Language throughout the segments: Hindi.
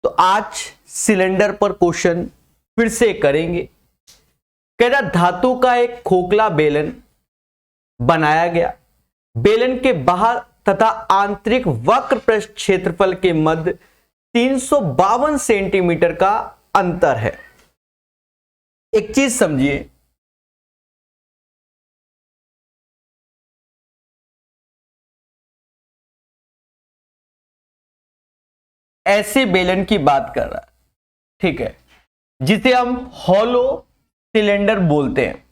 तो आज सिलेंडर पर क्वेश्चन फिर से करेंगे। कह रहा धातु का एक खोखला बेलन बनाया गया, बेलन के बाहर तथा आंतरिक वक्र पृष्ठ क्षेत्रफल के मध्य 352 सेंटीमीटर का अंतर है। एक चीज समझिए, ऐसे बेलन की बात कर रहा है, ठीक है, जिसे हम हॉलो सिलेंडर बोलते हैं।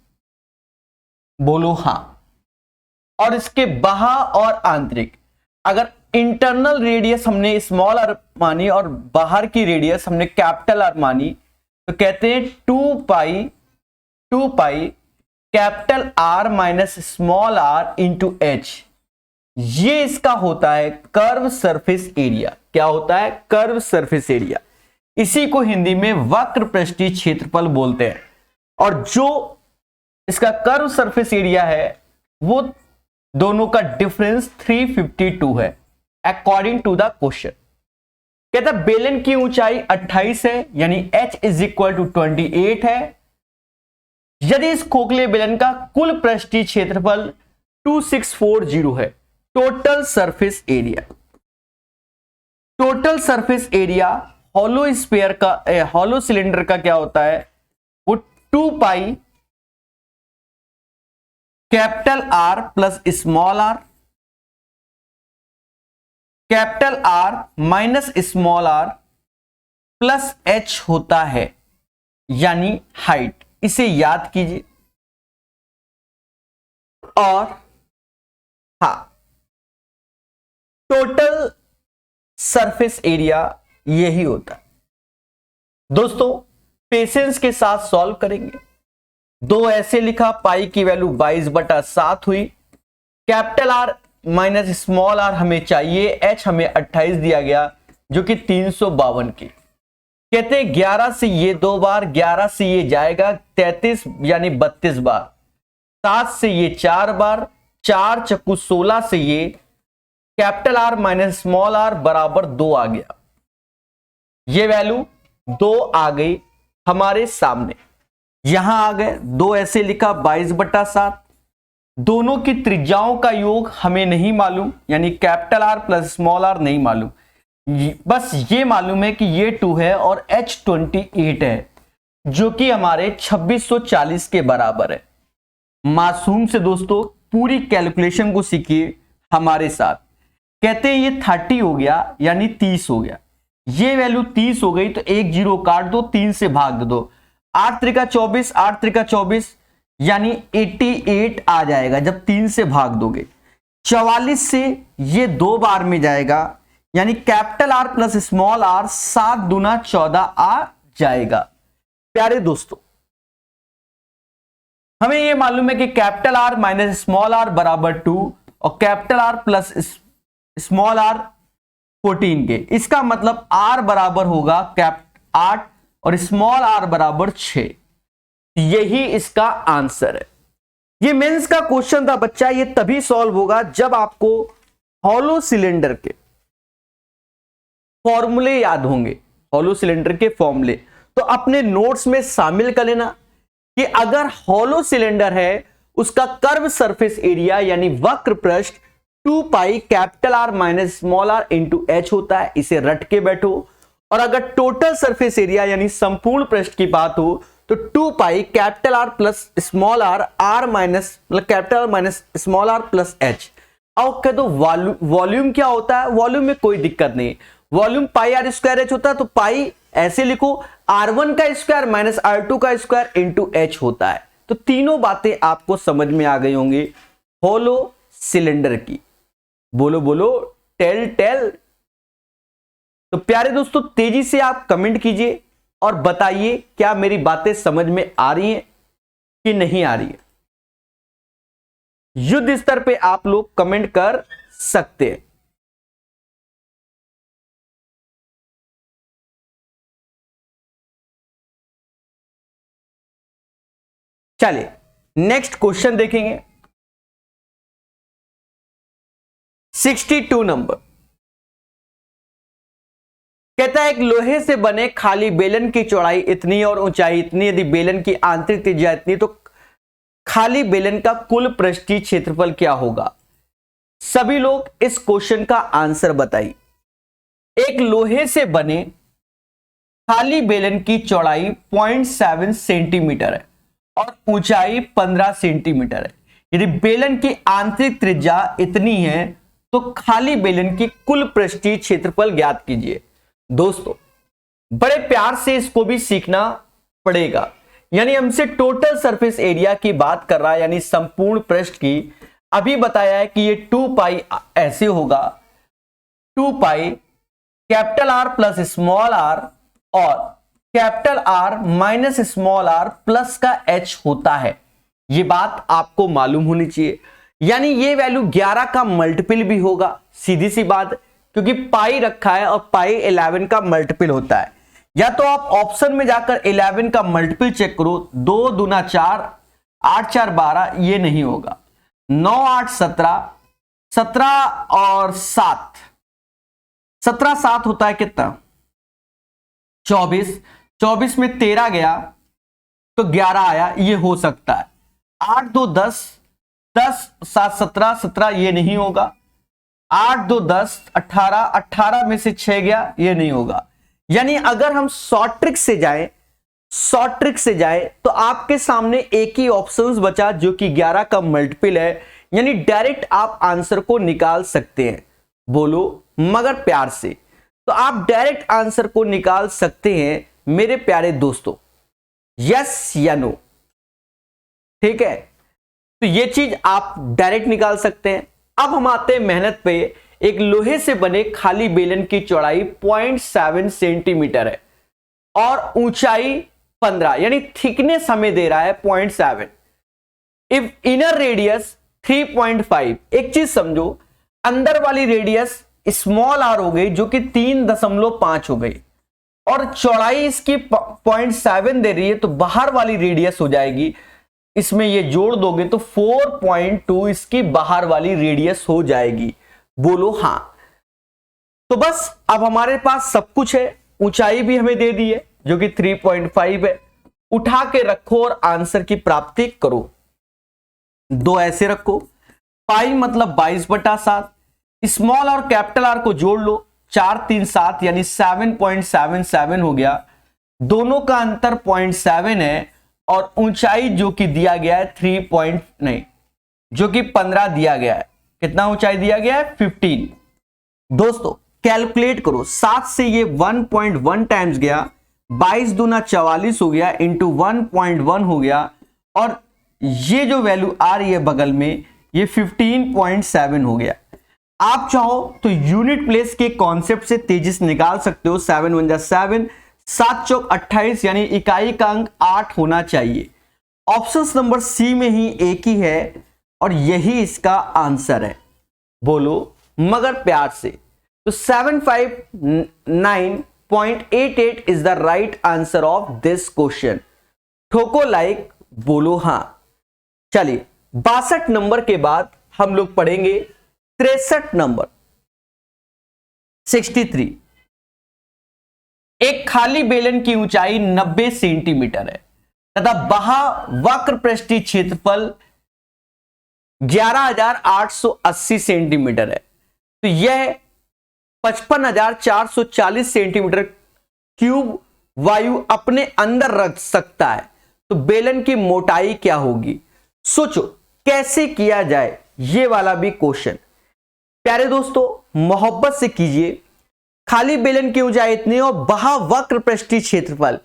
बोलो हां। और इसके बाहर और आंतरिक, अगर इंटरनल रेडियस हमने स्मॉल आर मानी और बाहर की रेडियस हमने कैपिटल आर मानी, तो कहते हैं 2 pi capital R minus small R into H. ये इसका होता है कर्व सरफेस एरिया। क्या होता है? Curve surface area. इसी को हिंदी में वक्र पृष्ठीय क्षेत्रफल बोलते हैं। और जो इसका कर्व सरफेस एरिया है वो दोनों का डिफरेंस 352 है अकॉर्डिंग टू द क्वेश्चन। कहता बेलन की ऊंचाई 28 है, यानी h इज इक्वल टू 28 है। यदि इस खोखले बेलन का कुल पृष्ठीय क्षेत्रफल 2640 है। Total surface area, total surface area hollow sphere का, हॉलो सिलेंडर का क्या होता है? वो 2 pi capital R plus small R, capital R minus small R plus H होता है, यानी हाइट। इसे याद कीजिए। और हा, टोटल सरफेस एरिया यही होता है। दोस्तों पेशेंस के साथ सॉल्व करेंगे। दो ऐसे लिखा, पाई की वैल्यू 22/7 हुई, capital R minus small R हमें चाहिए, एच हमें 28 दिया गया जो कि 352 की। कहते हैं 11 से ये 2 बार, 11 से ये जाएगा 33 यानी 32 बार, 7 से ये 4 बार, 4 चक्कू 16 से ये capital R minus small R बराबर 2 आ गया। ये वैल्यू 2 आ गई हमारे सामने। यहां आ गए, 2 ऐसे लिखा 22/7। दोनों की त्रिज्याओं का योग हमें नहीं मालूम, यानी capital R plus small R नहीं मालूम। बस ये मालूम है कि ये 2 है और h 28 है, जो कि हमारे 2640 के बराबर है। मासूम से दोस्तों पूरी कैलकुलेशन को सीखिए हमारे साथ। कहते हैं ये 30 हो गया यानी 30 हो गया, ये वैल्यू 30 हो गई तो एक 0 काट दो, 3 से भाग दो, 8 त्रिका 24, 8 त्रिका 24 यानी 88 आ जाएगा जब 3 से भाग दोगे। 44 से ये 2 बार में जाएगा, यानी capital R plus small R 7 दूना 14 आ जाएगा। प्यारे दोस्तों हमें यह मालूम है कि capital R minus small R बराबर 2 और capital R plus small R 14 के। इसका मतलब आर बराबर होगा 8 और स्मॉल आर बराबर 6। यही इसका आंसर है। ये मेंस का क्वेश्चन था बच्चा, ये तभी सॉल्व होगा जब आपको हॉलो सिलेंडर के फॉर्मूले याद होंगे। हॉलो सिलेंडर के फॉर्मूले तो अपने नोट्स में शामिल कर लेना कि अगर हॉलो सिलेंडर है उसका कर्व सरफेस एरिया यानी वक्र पृष्ठ 2 pi capital R minus small R into H होता है। इसे रट के बैठो। और अगर टोटल सरफेस एरिया यानी संपूर्ण पृष्ठ की बात हो तो 2 pi capital R plus small R minus capital R minus small R plus H. अब कह दो वॉल्यूम क्या होता है? वॉल्यूम में कोई दिक्कत नहीं, volume pi R square H होता है, तो पाई ऐसे लिखो R1 का स्क्वायर माइनस R2 का स्क्वायर इंटू एच होता है। तो तीनों बातें आपको समझ में आ गई होंगी हॉलो सिलेंडर की। बोलो बोलो टेल टेल। तो प्यारे दोस्तों तेजी से आप कमेंट कीजिए और बताइए क्या मेरी बातें समझ में आ रही हैं कि नहीं आ रही है। युद्ध स्तर पे आप लोग कमेंट कर सकते हैं। चलिए नेक्स्ट क्वेश्चन देखेंगे। 62 नंबर। कहता है एक लोहे से बने खाली बेलन की चौड़ाई इतनी और ऊंचाई इतनी, यदि बेलन की आंतरिक त्रिज्या इतनी तो खाली बेलन का कुल पृष्ठीय क्षेत्रफल क्या होगा। सभी लोग इस क्वेश्चन का आंसर बताइए। एक लोहे से बने खाली बेलन की चौड़ाई 0.7 सेंटीमीटर है और ऊंचाई 15 सेंटीमीटर है। यदि बेलन की आंतरिक त्रिज्या इतनी है तो खाली बेलन की कुल पृष्ठीय क्षेत्रफल ज्ञात कीजिए। दोस्तों बड़े प्यार से इसको भी सीखना पड़ेगा, यानी हमसे टोटल सरफेस एरिया की बात कर रहा है, यानी संपूर्ण पृष्ठ की। अभी बताया है कि ये 2 पाई ऐसे होगा, 2 pi capital R plus small R और capital R minus small R plus का एच होता है। ये बात आपको मालूम होनी चाहिए, यानी ये वैल्यू 11 का मल्टीपल भी होगा, सीधी सी बात, क्योंकि पाई रखा है और पाई 11 का मल्टीपल होता है। या तो आप ऑप्शन में जाकर 11 का मल्टीपल चेक करो, 2 दूना 4, 8 4 12, ये नहीं होगा। 9 8 17, 17 और 7, 17 7 होता है कितना, 24, 24 में 13 गया तो 11 आया, ये हो सकता है। 8 2 10, 10 7 17, 17 ये नहीं होगा। 8 2 10, 18, 18 में से 6 गया, ये नहीं होगा। यानी अगर हम शॉर्ट ट्रिक से जाए तो आपके सामने एक ही ऑप्शन बचा जो कि 11 का मल्टीपल है, यानी डायरेक्ट आप आंसर को निकाल सकते हैं। बोलो मगर प्यार से, तो आप डायरेक्ट आंसर को निकाल सकते हैं मेरे प्यारे दोस्तों, यस या नो। ठीक है, तो ये चीज आप डायरेक्ट निकाल सकते हैं। अब हम आते हैं मेहनत पे। एक लोहे से बने खाली बेलन की चौड़ाई 0.7 सेंटीमीटर है और ऊंचाई 15, यानी थिकनेस हमें दे रहा है 0.7। इफ इनर रेडियस 3.5, एक चीज समझो, अंदर वाली रेडियस स्मॉल आर हो गई जो कि 3.5 हो गई और चौड़ाई इसकी 0.7 दे रही है, तो बाहर वाली रेडियस हो जाएगी, इसमें ये जोड़ दोगे तो 4.2 इसकी बाहर वाली रेडियस हो जाएगी। बोलो हां। तो बस अब हमारे पास सब कुछ है, ऊंचाई भी हमें दे दी है जो कि 3.5 है। उठा के रखो और आंसर की प्राप्ति करो। 2 ऐसे रखो, पाई मतलब 22/7, स्मॉल और कैपिटल आर को जोड़ लो, 4 3 7 यानी 7.77 हो गया। दोनों का अंतर 0.7 है और ऊंचाई जो कि दिया गया है 15 दिया गया है। कितना ऊंचाई दिया गया है, 15। दोस्तों कैलकुलेट करो, 7 से ये 1.1 टाइम्स गया, 22 दूना 44 हो गया, इंटू 1.1 हो गया, और ये जो वैल्यू आ रही है बगल में ये 15.7 हो गया। आप चाहो तो यूनिट प्लेस के कॉन्सेप्ट से तेजी से निकाल सकते हो। 7 1 जा 7, 7 चौक 28, यानी इकाई का अंक 8 होना चाहिए। ऑप्शन नंबर सी में ही एक ही है और यही इसका आंसर है। बोलो मगर प्यार से। तो 759.88 is the right answer of this question. ठोको लाइक, बोलो हां। चलिए 62 नंबर के बाद हम लोग पढ़ेंगे 63 नंबर। 63, एक खाली बेलन की ऊंचाई 90 सेंटीमीटर है तथा बाह्य वक्र पृष्ठीय क्षेत्रफल 11,880 सेंटीमीटर है, तो यह 55,440 सेंटीमीटर क्यूब वायु अपने अंदर रख सकता है। तो बेलन की मोटाई क्या होगी? सोचो कैसे किया जाए ये वाला भी क्वेश्चन। प्यारे दोस्तों मोहब्बत से कीजिए। खाली बेलन की ऊंचाई इतनी और बाह्य वक्र पृष्ठीय क्षेत्रफल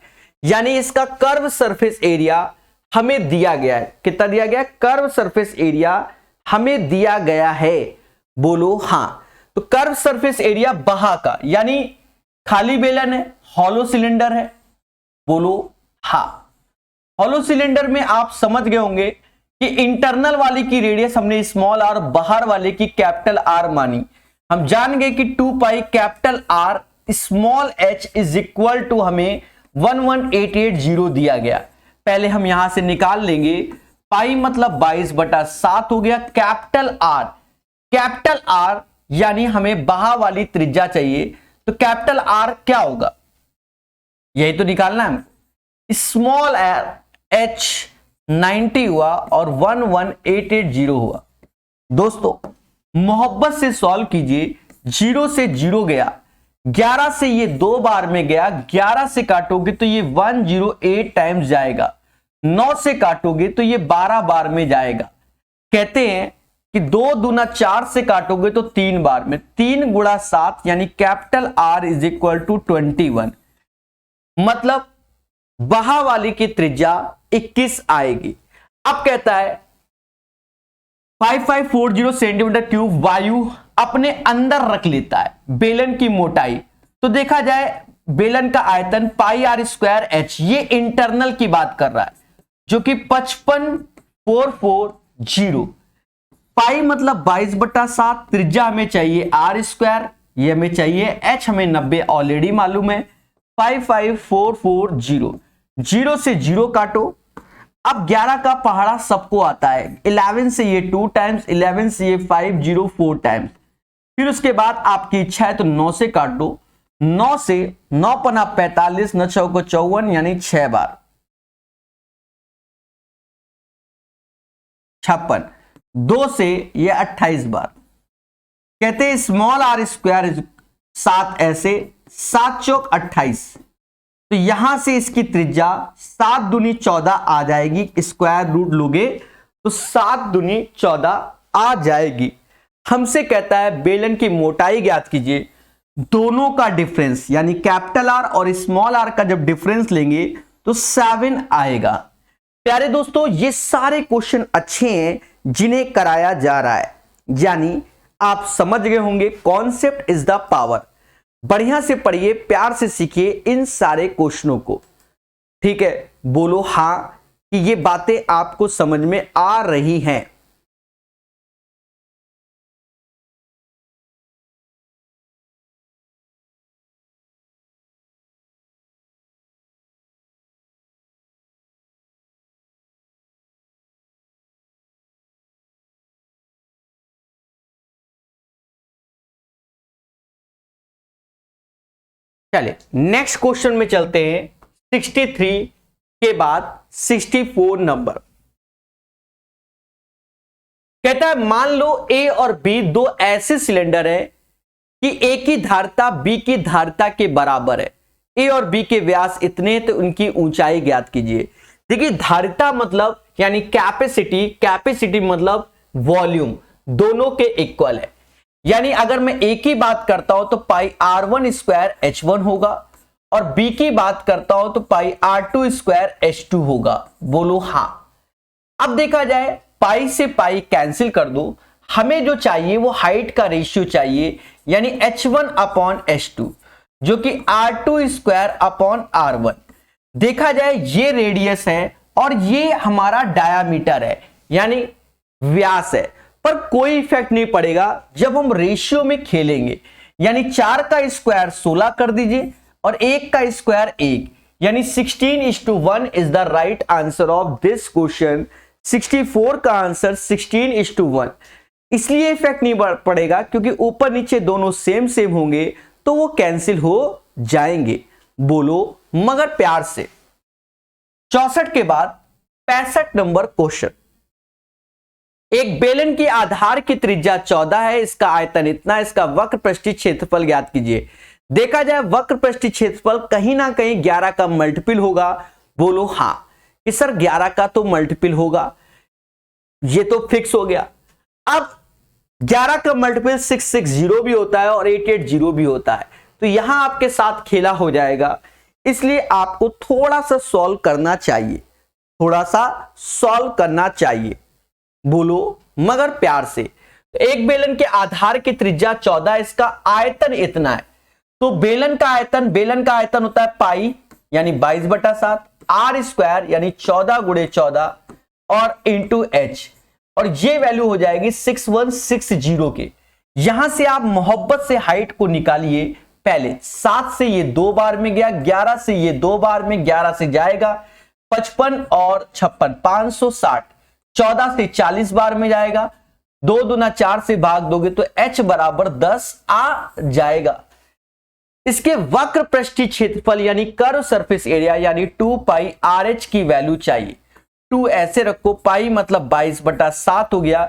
यानी इसका कर्व सरफेस एरिया हमें दिया गया है। कितना दिया गया? कर्व सरफेस एरिया हमें दिया गया है। बोलो हां। तो कर्व सरफेस एरिया बाह्य का यानी खाली बेलन है, हॉलो सिलेंडर है। बोलो हां। हॉलो सिलेंडर में आप समझ गए होंगे कि इंटरनल वाली की रेडियस हमने स्मॉल आर, बाहर वाले की कैपिटल आर मानी। हम जान गए कि 2 pi capital R small H is equal to हमें 11880 दिया गया। पहले हम यहां से निकाल लेंगे। पाई मतलब 22/7 हो गया। कैपिटल आर यानी हमें बाह्य वाली त्रिज्या चाहिए, तो कैपिटल आर क्या होगा, यही तो निकालना है। स्मॉल एच 90 हुआ और 11880 हुआ। दोस्तों मोहब्बत से सॉल्व कीजिए, 0 से 0 गया, 11 से ये 2 बार में गया, 11 से काटोगे तो ये 108 टाइम्स जाएगा, 9 से काटोगे तो ये 12 बार में जाएगा। कहते हैं कि 2 दूना 4 से काटोगे तो 3 बार में, 3 गुणा 7 यानी capital R is equal to 21। मतलब बाहा वाली की त्रिज्या 21 आएगी। अब कहता है 5540 सेंटीमीटर क्यूब वायु अपने अंदर रख लेता है बेलन की मोटाई। तो देखा जाए बेलन का आयतन पाई आर स्क्वायर एच, ये इंटरनल की बात कर रहा है, जो कि 55,440। पाई मतलब 22/7, त्रिज्या हमें चाहिए आर स्क्वायर, ये हमें चाहिए एच, हमें 90 ऑलरेडी मालूम है। 55,440, 0 से 0 काटो। अब 11 का पहाड़ा सबको आता है, 11 से ये 2 टाइम्स, 11 से ये 504 टाइम्स। फिर उसके बाद आपकी इच्छा है तो 9 से काट दो, 9 से 9 पना 45, 9 चौको 54 यानी 6 बार, 56, 2 से ये 28 बार। कहते हैं स्मॉल आर स्क्वायर 7 ऐसे, 7 चौक 28, तो यहां से इसकी त्रिज्या 7 दूनी 14 आ जाएगी। स्क्वायर रूट लोगे तो 7 दूनी 14 आ जाएगी। हमसे कहता है बेलन की मोटाई ज्ञात कीजिए, दोनों का डिफरेंस यानी कैपिटल आर और स्मॉल आर का जब डिफरेंस लेंगे तो 7 आएगा। प्यारे दोस्तों ये सारे क्वेश्चन अच्छे हैं जिन्हें कराया जा रहा है, यानी आप समझ गए होंगे कॉन्सेप्ट इज द पावर। बढ़िया से पढ़िए, प्यार से सीखिए इन सारे क्वेश्चनों को, ठीक है। बोलो हां कि ये बातें आपको समझ में आ रही हैं। चलिए नेक्स्ट क्वेश्चन में चलते हैं। 63 के बाद 64 नंबर कहता है मान लो ए और बी दो ऐसे सिलेंडर है कि ए की धारिता बी की धारिता के बराबर है। ए और बी के व्यास इतने, तो उनकी ऊंचाई ज्ञात कीजिए। देखिए धारिता मतलब यानी कैपेसिटी, कैपेसिटी मतलब वॉल्यूम, दोनों के इक्वल है। यानी अगर मैं ए की बात करता हूं तो पाई R1 स्क्वायर H1 होगा, और बी की बात करता हूं तो पाई R2 स्क्वायर H2 होगा। बोलो हां। अब देखा जाए पाई से पाई कैंसिल कर दो, हमें जो चाहिए वो हाइट का रेशियो चाहिए, यानी H1 अपॉन H2 जो कि R2 स्क्वायर अपॉन R1। देखा जाए ये रेडियस है और ये हमारा डायामीटर है यानी व्यास है, पर कोई इफेक्ट नहीं पड़ेगा जब हम रेशियो में खेलेंगे। यानी 4 का स्क्वायर 16 कर दीजिए और 1 का स्क्वायर 1, यानी 16:1 is the right answer of this question. 64 का आंसर 16:1। इसलिए इफेक्ट नहीं पड़ेगा क्योंकि ऊपर नीचे दोनों सेम सेम होंगे तो वो कैंसिल हो जाएंगे। बोलो मगर प्यार से। 64 के बाद 65 नंबर क्वेश्चन। एक बेलन की आधार की त्रिज्या 14 है, इसका आयतन इतना, इसका वक्र पृष्ठीय क्षेत्रफल ज्ञात कीजिए। देखा जाए वक्र पृष्ठीय क्षेत्रफल कहीं ना कहीं 11 का मल्टीपल होगा। बोलो हां कि सर 11 का तो मल्टीपल होगा, ये तो फिक्स हो गया। अब 11 का मल्टीपल 660 भी होता है और 880 भी होता है, तो यहां आपके साथ खेला हो जाएगा। इसलिए आपको थोड़ा सा सॉल्व करना चाहिए, थोड़ा सा सॉल्व करना चाहिए। बोलो मगर प्यार से। एक बेलन के आधार की त्रिज्या 14, इसका आयतन इतना है, तो बेलन का आयतन होता है पाई यानी 22/7, आर स्क्वायर यानी 14 गुणे 14 और इंटू एच, और ये वैल्यू हो जाएगी 6160 के। यहां से आप मोहब्बत से हाइट को निकालिए। पहले 7 से ये 2 बार में गया, 11 से ये 2 बार में, 11 से जाएगा 55 और 56 560, 14 से 40 बार में जाएगा, 2 दूना 4 से भाग दोगे तो h बराबर 10 आ जाएगा। इसके वक्र पृष्ठीय क्षेत्रफल यानी कर्व सरफेस एरिया यानी 2 पाई RH की वैल्यू चाहिए। 2 ऐसे रखो, पाई मतलब 22/7 हो गया,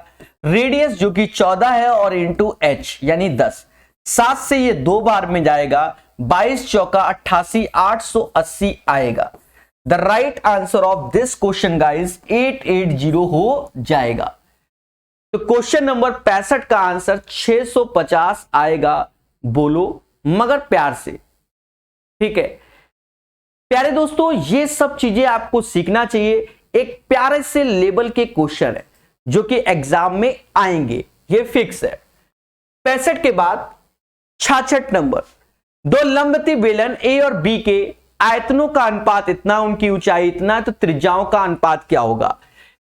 रेडियस जो कि 14 है और इंटू h यानी 10। 7 से ये 2 बार में जाएगा, 22 चौका 88, 880 आएगा। The right answer of this question guys 880 हो जाएगा। तो क्वेश्चन नंबर 65 का आंसर 650 आएगा। बोलो मगर प्यार से, ठीक है प्यारे दोस्तों, ये सब चीजें आपको सीखना चाहिए। एक प्यारे से लेवल के क्वेश्चन है जो कि एग्जाम में आएंगे, ये फिक्स है। 65 के बाद 66 नंबर, दो लंबवती बेलन ए और बी के आयतनों का अनुपात इतना, उनकी ऊंचाई इतना है, तो त्रिज्याओं का अनुपात क्या होगा।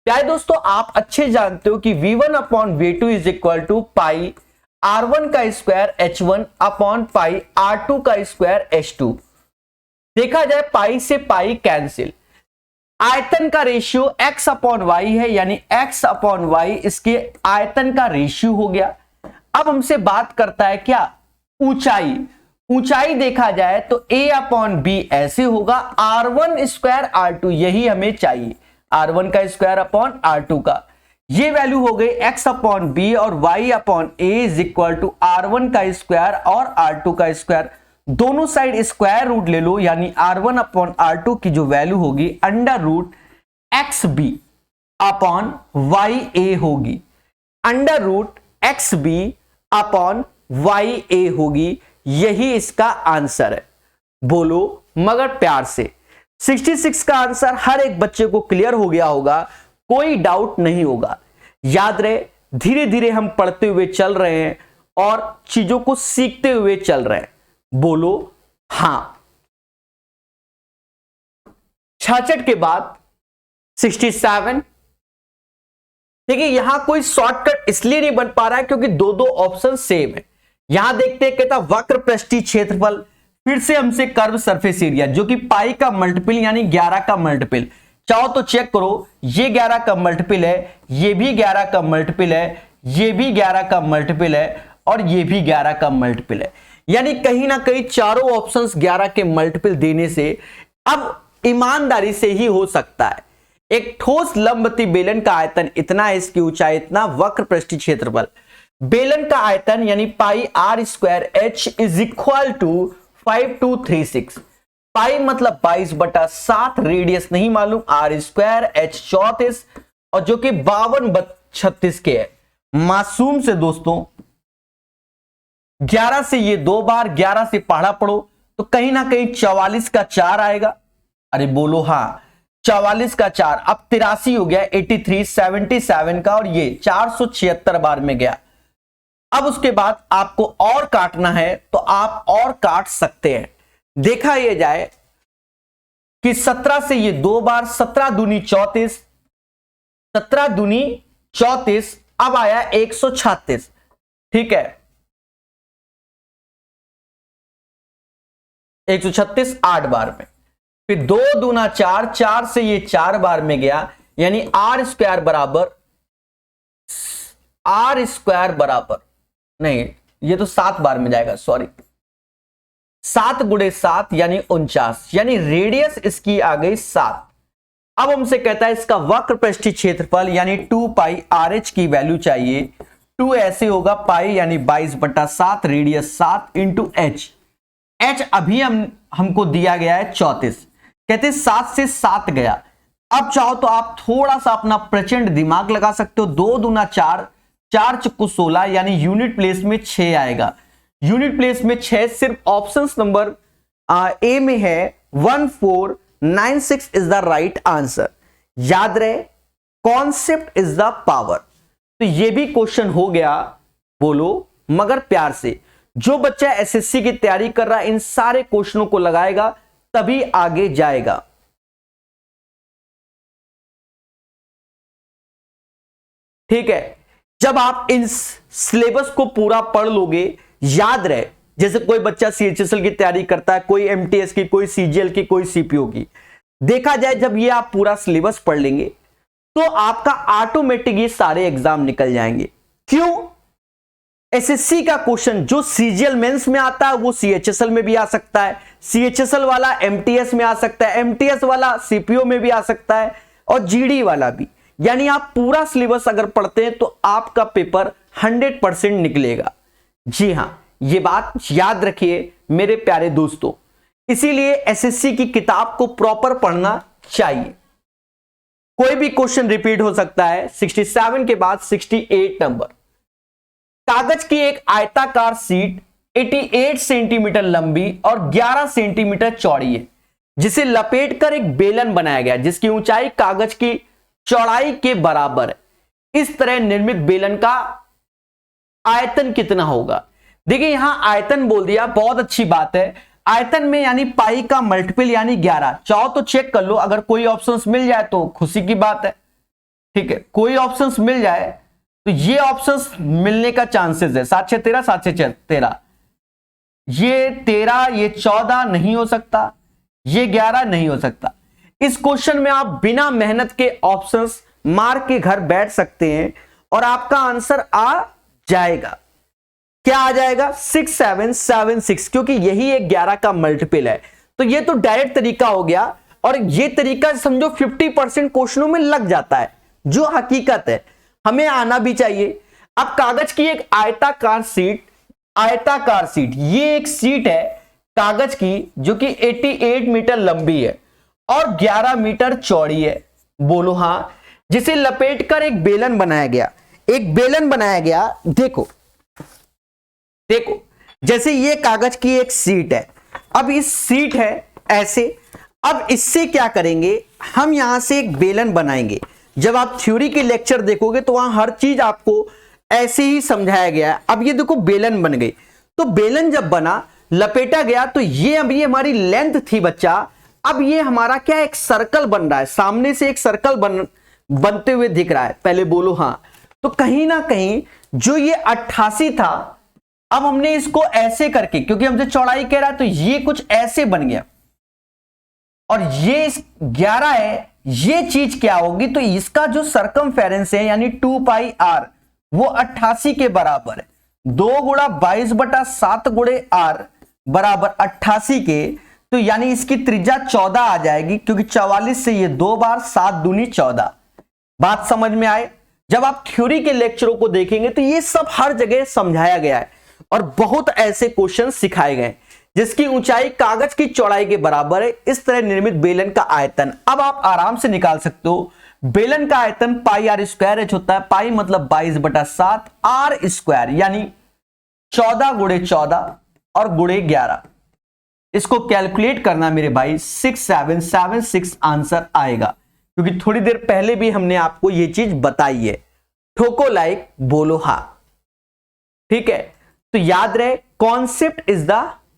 प्यारे दोस्तों, आप अच्छे जानते हो कि V1/V2 is equal to pi R1 का square H1 upon pi R2 का स्क्वायर H2। देखा जाए पाई से पाई कैंसिल, आयतन का रेशियो x/y है यानी x/y इसके आयतन का रेशियो हो गया। अब हमसे बात करता है क्या, ऊंचाई। ऊंचाई देखा जाए तो a/b ऐसे होगा, R1 स्क्वायर R2 यही हमें चाहिए, R1 का स्क्वायर अपॉन R2 का, ये वैल्यू हो गई x/b और y/a is equal to R1 का स्क्वायर और R2 का स्क्वायर। दोनों साइड स्क्वायर रूट ले लो यानी R1/R2 की जो वैल्यू होगी under root xb upon ya होगी, under root xb upon ya होगी, यही इसका आंसर है। बोलो मगर प्यार से। 66 का आंसर हर एक बच्चे को क्लियर हो गया होगा, कोई डाउट नहीं होगा। याद रहे, धीरे धीरे हम पढ़ते हुए चल रहे हैं और चीजों को सीखते हुए चल रहे हैं। बोलो हां। 66 के बाद 67। देखिए यहां कोई शॉर्टकट इसलिए नहीं बन पा रहा है क्योंकि दो दो ऑप्शन सेम है। यहां देखते हैं, कहता वक्र पृष्ठीय क्षेत्रफल, फिर से हमसे कर्व सरफेस एरिया जो कि पाई का मल्टीपल यानी 11 का मल्टीपल। चाहो तो चेक करो, ये 11 का मल्टीपल है, ये भी 11 का मल्टीपल है, ये भी 11 का मल्टीपल है और ये भी 11 का मल्टीपल है, यानी कहीं ना कहीं चारों ऑप्शंस 11 के मल्टीपल देने से अब ईमानदारी से ही हो सकता है। एक ठोस लंबवती बेलन का आयतन इतना है, इसकी ऊंचाई इतना, वक्र पृष्ठीय क्षेत्रफल, बेलन का आयतन यानी pi R square H is equal to 5236। Pi मतलब 22/7, रेडियस नहीं मालूम, R स्क्वायर H 34 और जो कि 52/36 के है। मासूम से दोस्तों 11 से ये 2 बार, 11 से पढ़ा पढ़ो तो कहीं ना कहीं 44 का 4 आएगा। अरे बोलो हाँ, 44 का 4, अब 83 हो गया, 83, 77 का और ये 476 बार में गया। अब उसके बाद आपको और काटना है तो आप और काट सकते हैं। देखा ये जाए कि 17 से ये 2 बार, 17 दूनी 34, 17 दूनी 34, अब आया 136, ठीक है 136 8 बार में, फिर 2 दूना 4, 4 से ये 4 बार में गया, यानी R स्क्वायर बराबर नहीं, ये तो 7 बार में जाएगा, सॉरी 7 गुणे 7 यानी 49, यानी रेडियस इसकी आ गई 7। अब हमसे कहता है इसका वक्र पृष्ठीय क्षेत्रफल यानी 2 पाई RH की वैल्यू चाहिए। 2 ऐसे होगा, पाई यानी 22/7, रेडियस 7 इंटू h अभी हमको दिया गया है 34, कहते 7 से 7 गया। अब चाहो तो आप थोड़ा सा अपना प्रचंड दिमाग लगा सकते हो, 2 दूना 4, 4 चुक्कू 16 यानी यूनिट प्लेस में 6 आएगा। यूनिट प्लेस में 6 सिर्फ ऑप्शंस नंबर ए में है, 1496 इज द राइट आंसर। याद रहे, कॉन्सेप्ट इज द पावर। तो ये भी क्वेश्चन हो गया, बोलो मगर प्यार से। जो बच्चा एसएससी की तैयारी कर रहा है इन सारे क्वेश्चनों को लगाएगा तभी आगे जाएगा। ठीक है, जब आप इन सिलेबस को पूरा पढ़ लोगे, याद रहे, जैसे कोई बच्चा सीएचएसएल की तैयारी करता है, कोई एमटीएस की, कोई सीजीएल की, कोई सीपीओ की, देखा जाए जब ये आप पूरा सिलेबस पढ़ लेंगे तो आपका ऑटोमेटिक ये सारे एग्जाम निकल जाएंगे। क्यों? एसएससी का क्वेश्चन जो सीजीएल मेंस में आता है वो सीएचएसएल में भी आ सकता है, सीएचएसएल वाला एमटीएस में आ सकता है, एमटीएस वाला सीपीओ में भी आ सकता है और जीडी वाला भी। यानी आप पूरा सिलेबस अगर पढ़ते हैं तो आपका पेपर 100% निकलेगा। जी हां, ये बात याद रखिए मेरे प्यारे दोस्तों। इसीलिए एसएससी की किताब को प्रॉपर पढ़ना चाहिए। कोई भी क्वेश्चन रिपीट हो सकता है 67 के बाद 68 नंबर। कागज की एक आयताकार सीट 88 सेंटीमीटर लंबी और 11 सेंटीमीटर चौड़ी है, जिसे लपेटकर एक बेलन बनाया गया जिसकी ऊंचाई कागज की चौड़ाई के बराबर है। इस तरह निर्मित बेलन का आयतन कितना होगा? देखिए यहां आयतन बोल दिया, बहुत अच्छी बात है। आयतन में यानी पाई का मल्टीपल यानी 11। चाहो तो चेक कर लो, अगर कोई ऑप्शंस मिल जाए तो खुशी की बात है। ठीक है, कोई ऑप्शंस मिल जाए तो ये ऑप्शंस मिलने का चांसेस है 7 6 13 7 6 13, ये 13, ये 14 नहीं हो सकता, ये 11 नहीं हो सकता। इस क्वेश्चन में आप बिना मेहनत के ऑप्शंस मार के घर बैठ सकते हैं और आपका आंसर आ जाएगा। क्या आ जाएगा? 6776, क्योंकि यही एक 11 का मल्टीपल है। तो ये तो डायरेक्ट तरीका हो गया और ये तरीका समझो 50% क्वेश्चनों में लग जाता है, जो हकीकत है हमें आना भी चाहिए। अब कागज की एक आयताकार सीट, ये एक सीट है कागज की जो कि 88 मीटर लंबी है और 11 मीटर चौड़ी है। बोलो हां। जिसे लपेटकर एक बेलन बनाया गया। देखो जैसे ये कागज की एक सीट है, अब इस सीट है ऐसे। अब इससे क्या करेंगे, हम यहां से एक बेलन बनाएंगे। जब आप थ्योरी के लेक्चर देखोगे तो वहां हर चीज आपको ऐसे ही समझाया गया है। अब ये देखो बेलन बन गई, तो बेलन जब बना, लपेटा गया, तो ये अभी हमारी लेंथ थी बच्चा। अब ये हमारा क्या, एक सर्कल बन रहा है, सामने से एक सर्कल बनते हुए दिख रहा है। पहले बोलो हां। तो कहीं ना कहीं जो ये 88 था, अब हमने इसको ऐसे करके, क्योंकि हमसे चौड़ाई कह रहा है, तो ये कुछ ऐसे बन गया और ये 11 है। ये चीज क्या होगी, तो इसका जो सरकमफेरेंस है यानी 2 पाई आर, वो 88 के बराबर है। 2 गुणा 22/7 गुणे आर बराबर 88 के, तो यानी इसकी त्रिज्या 14 आ जाएगी, क्योंकि 44 से ये 2 बार, 7 दूनी 14। बात समझ में आए? जब आप थ्योरी के लेक्चरों को देखेंगे तो ये सब हर जगह समझाया गया है और बहुत ऐसे क्वेश्चन सिखाए गए जिसकी ऊंचाई कागज की चौड़ाई के बराबर है। इस तरह निर्मित बेलन का आयतन अब आप आराम से निकाल सकते हो। बेलन का आयतन पाई आर स्क्वायर एच होता है। पाई मतलब 22/7, आर स्क्वायर यानी 14 गुणे 14 और गुणे 11। इसको कैलकुलेट करना मेरे भाई, 6776 आंसर आएगा, क्योंकि थोड़ी देर पहले भी हमने आपको यह चीज बताई है। ठोको लाइक, बोलो हां। ठीक है, तो याद रहे, कॉन्सेप्ट इज द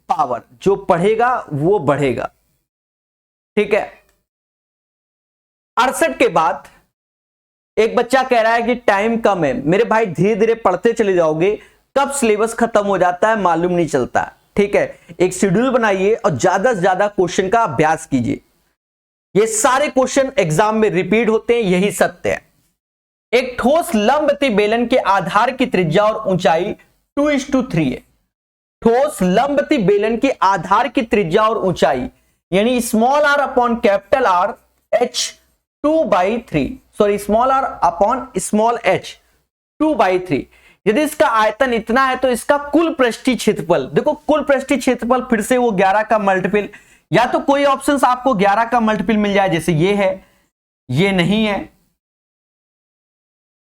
पावर। जो पढ़ेगा वो बढ़ेगा। ठीक है, 68 के बाद एक बच्चा कह रहा है कि टाइम कम है। मेरे भाई धीरे धीरे पढ़ते चले जाओगे, कब सिलेबस खत्म हो जाता है मालूम नहीं चलता। ठीक है, एक शेड्यूल बनाइए और ज्यादा से ज्यादा क्वेश्चन का अभ्यास कीजिए। ये सारे क्वेश्चन एग्जाम में रिपीट होते हैं, यही सत्य है। एक ठोस लंबवती बेलन के आधार की त्रिज्या और ऊंचाई 2:3 है। ठोस लंबवती बेलन के आधार की त्रिज्या और ऊंचाई यानी small R upon capital R H 2/3, sorry small R upon small H 2/3। यदि इसका आयतन इतना है तो इसका कुल पृष्ठीय क्षेत्रफल, देखो कुल पृष्ठीय क्षेत्रफल फिर से वो 11 का मल्टीपल, या तो कोई ऑप्शंस आपको 11 का मल्टीपल मिल जाए, जैसे ये है, ये नहीं है।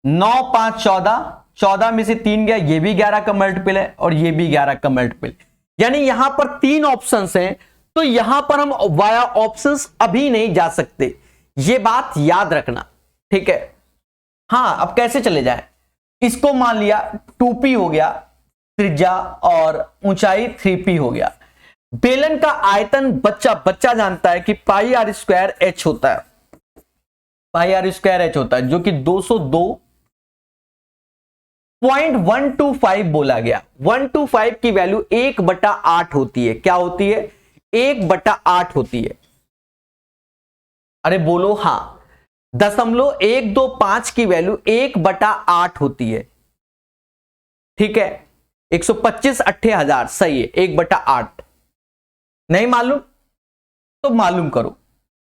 9 5 14, 14 में से 3 गया, ये भी 11 का मल्टीपल है और ये भी 11 का मल्टीपल। यानी यहां पर 3 ऑप्शंस हैं, तो यहां पर हम वाया ऑप्शंस अभी नहीं जा सकते, ये बात याद रखना। ठीक है, हां अब कैसे चले जाए, इसको मान लिया 2p हो गया त्रिज्या और ऊंचाई 3p हो गया। बेलन का आयतन बच्चा जानता है कि पाई आर स्क्वायर एच होता है, पाई आर स्क्वायर एच होता है, जो कि 202.125 बोला गया। 125 की वैल्यू 1/8 होती है। क्या होती है? 1/8 होती है। अरे बोलो हां। 0.125 की वैल्यू 1/8 होती है। ठीक है, 125 80,000 सही है। 1/8 नहीं मालूम तो मालूम करो।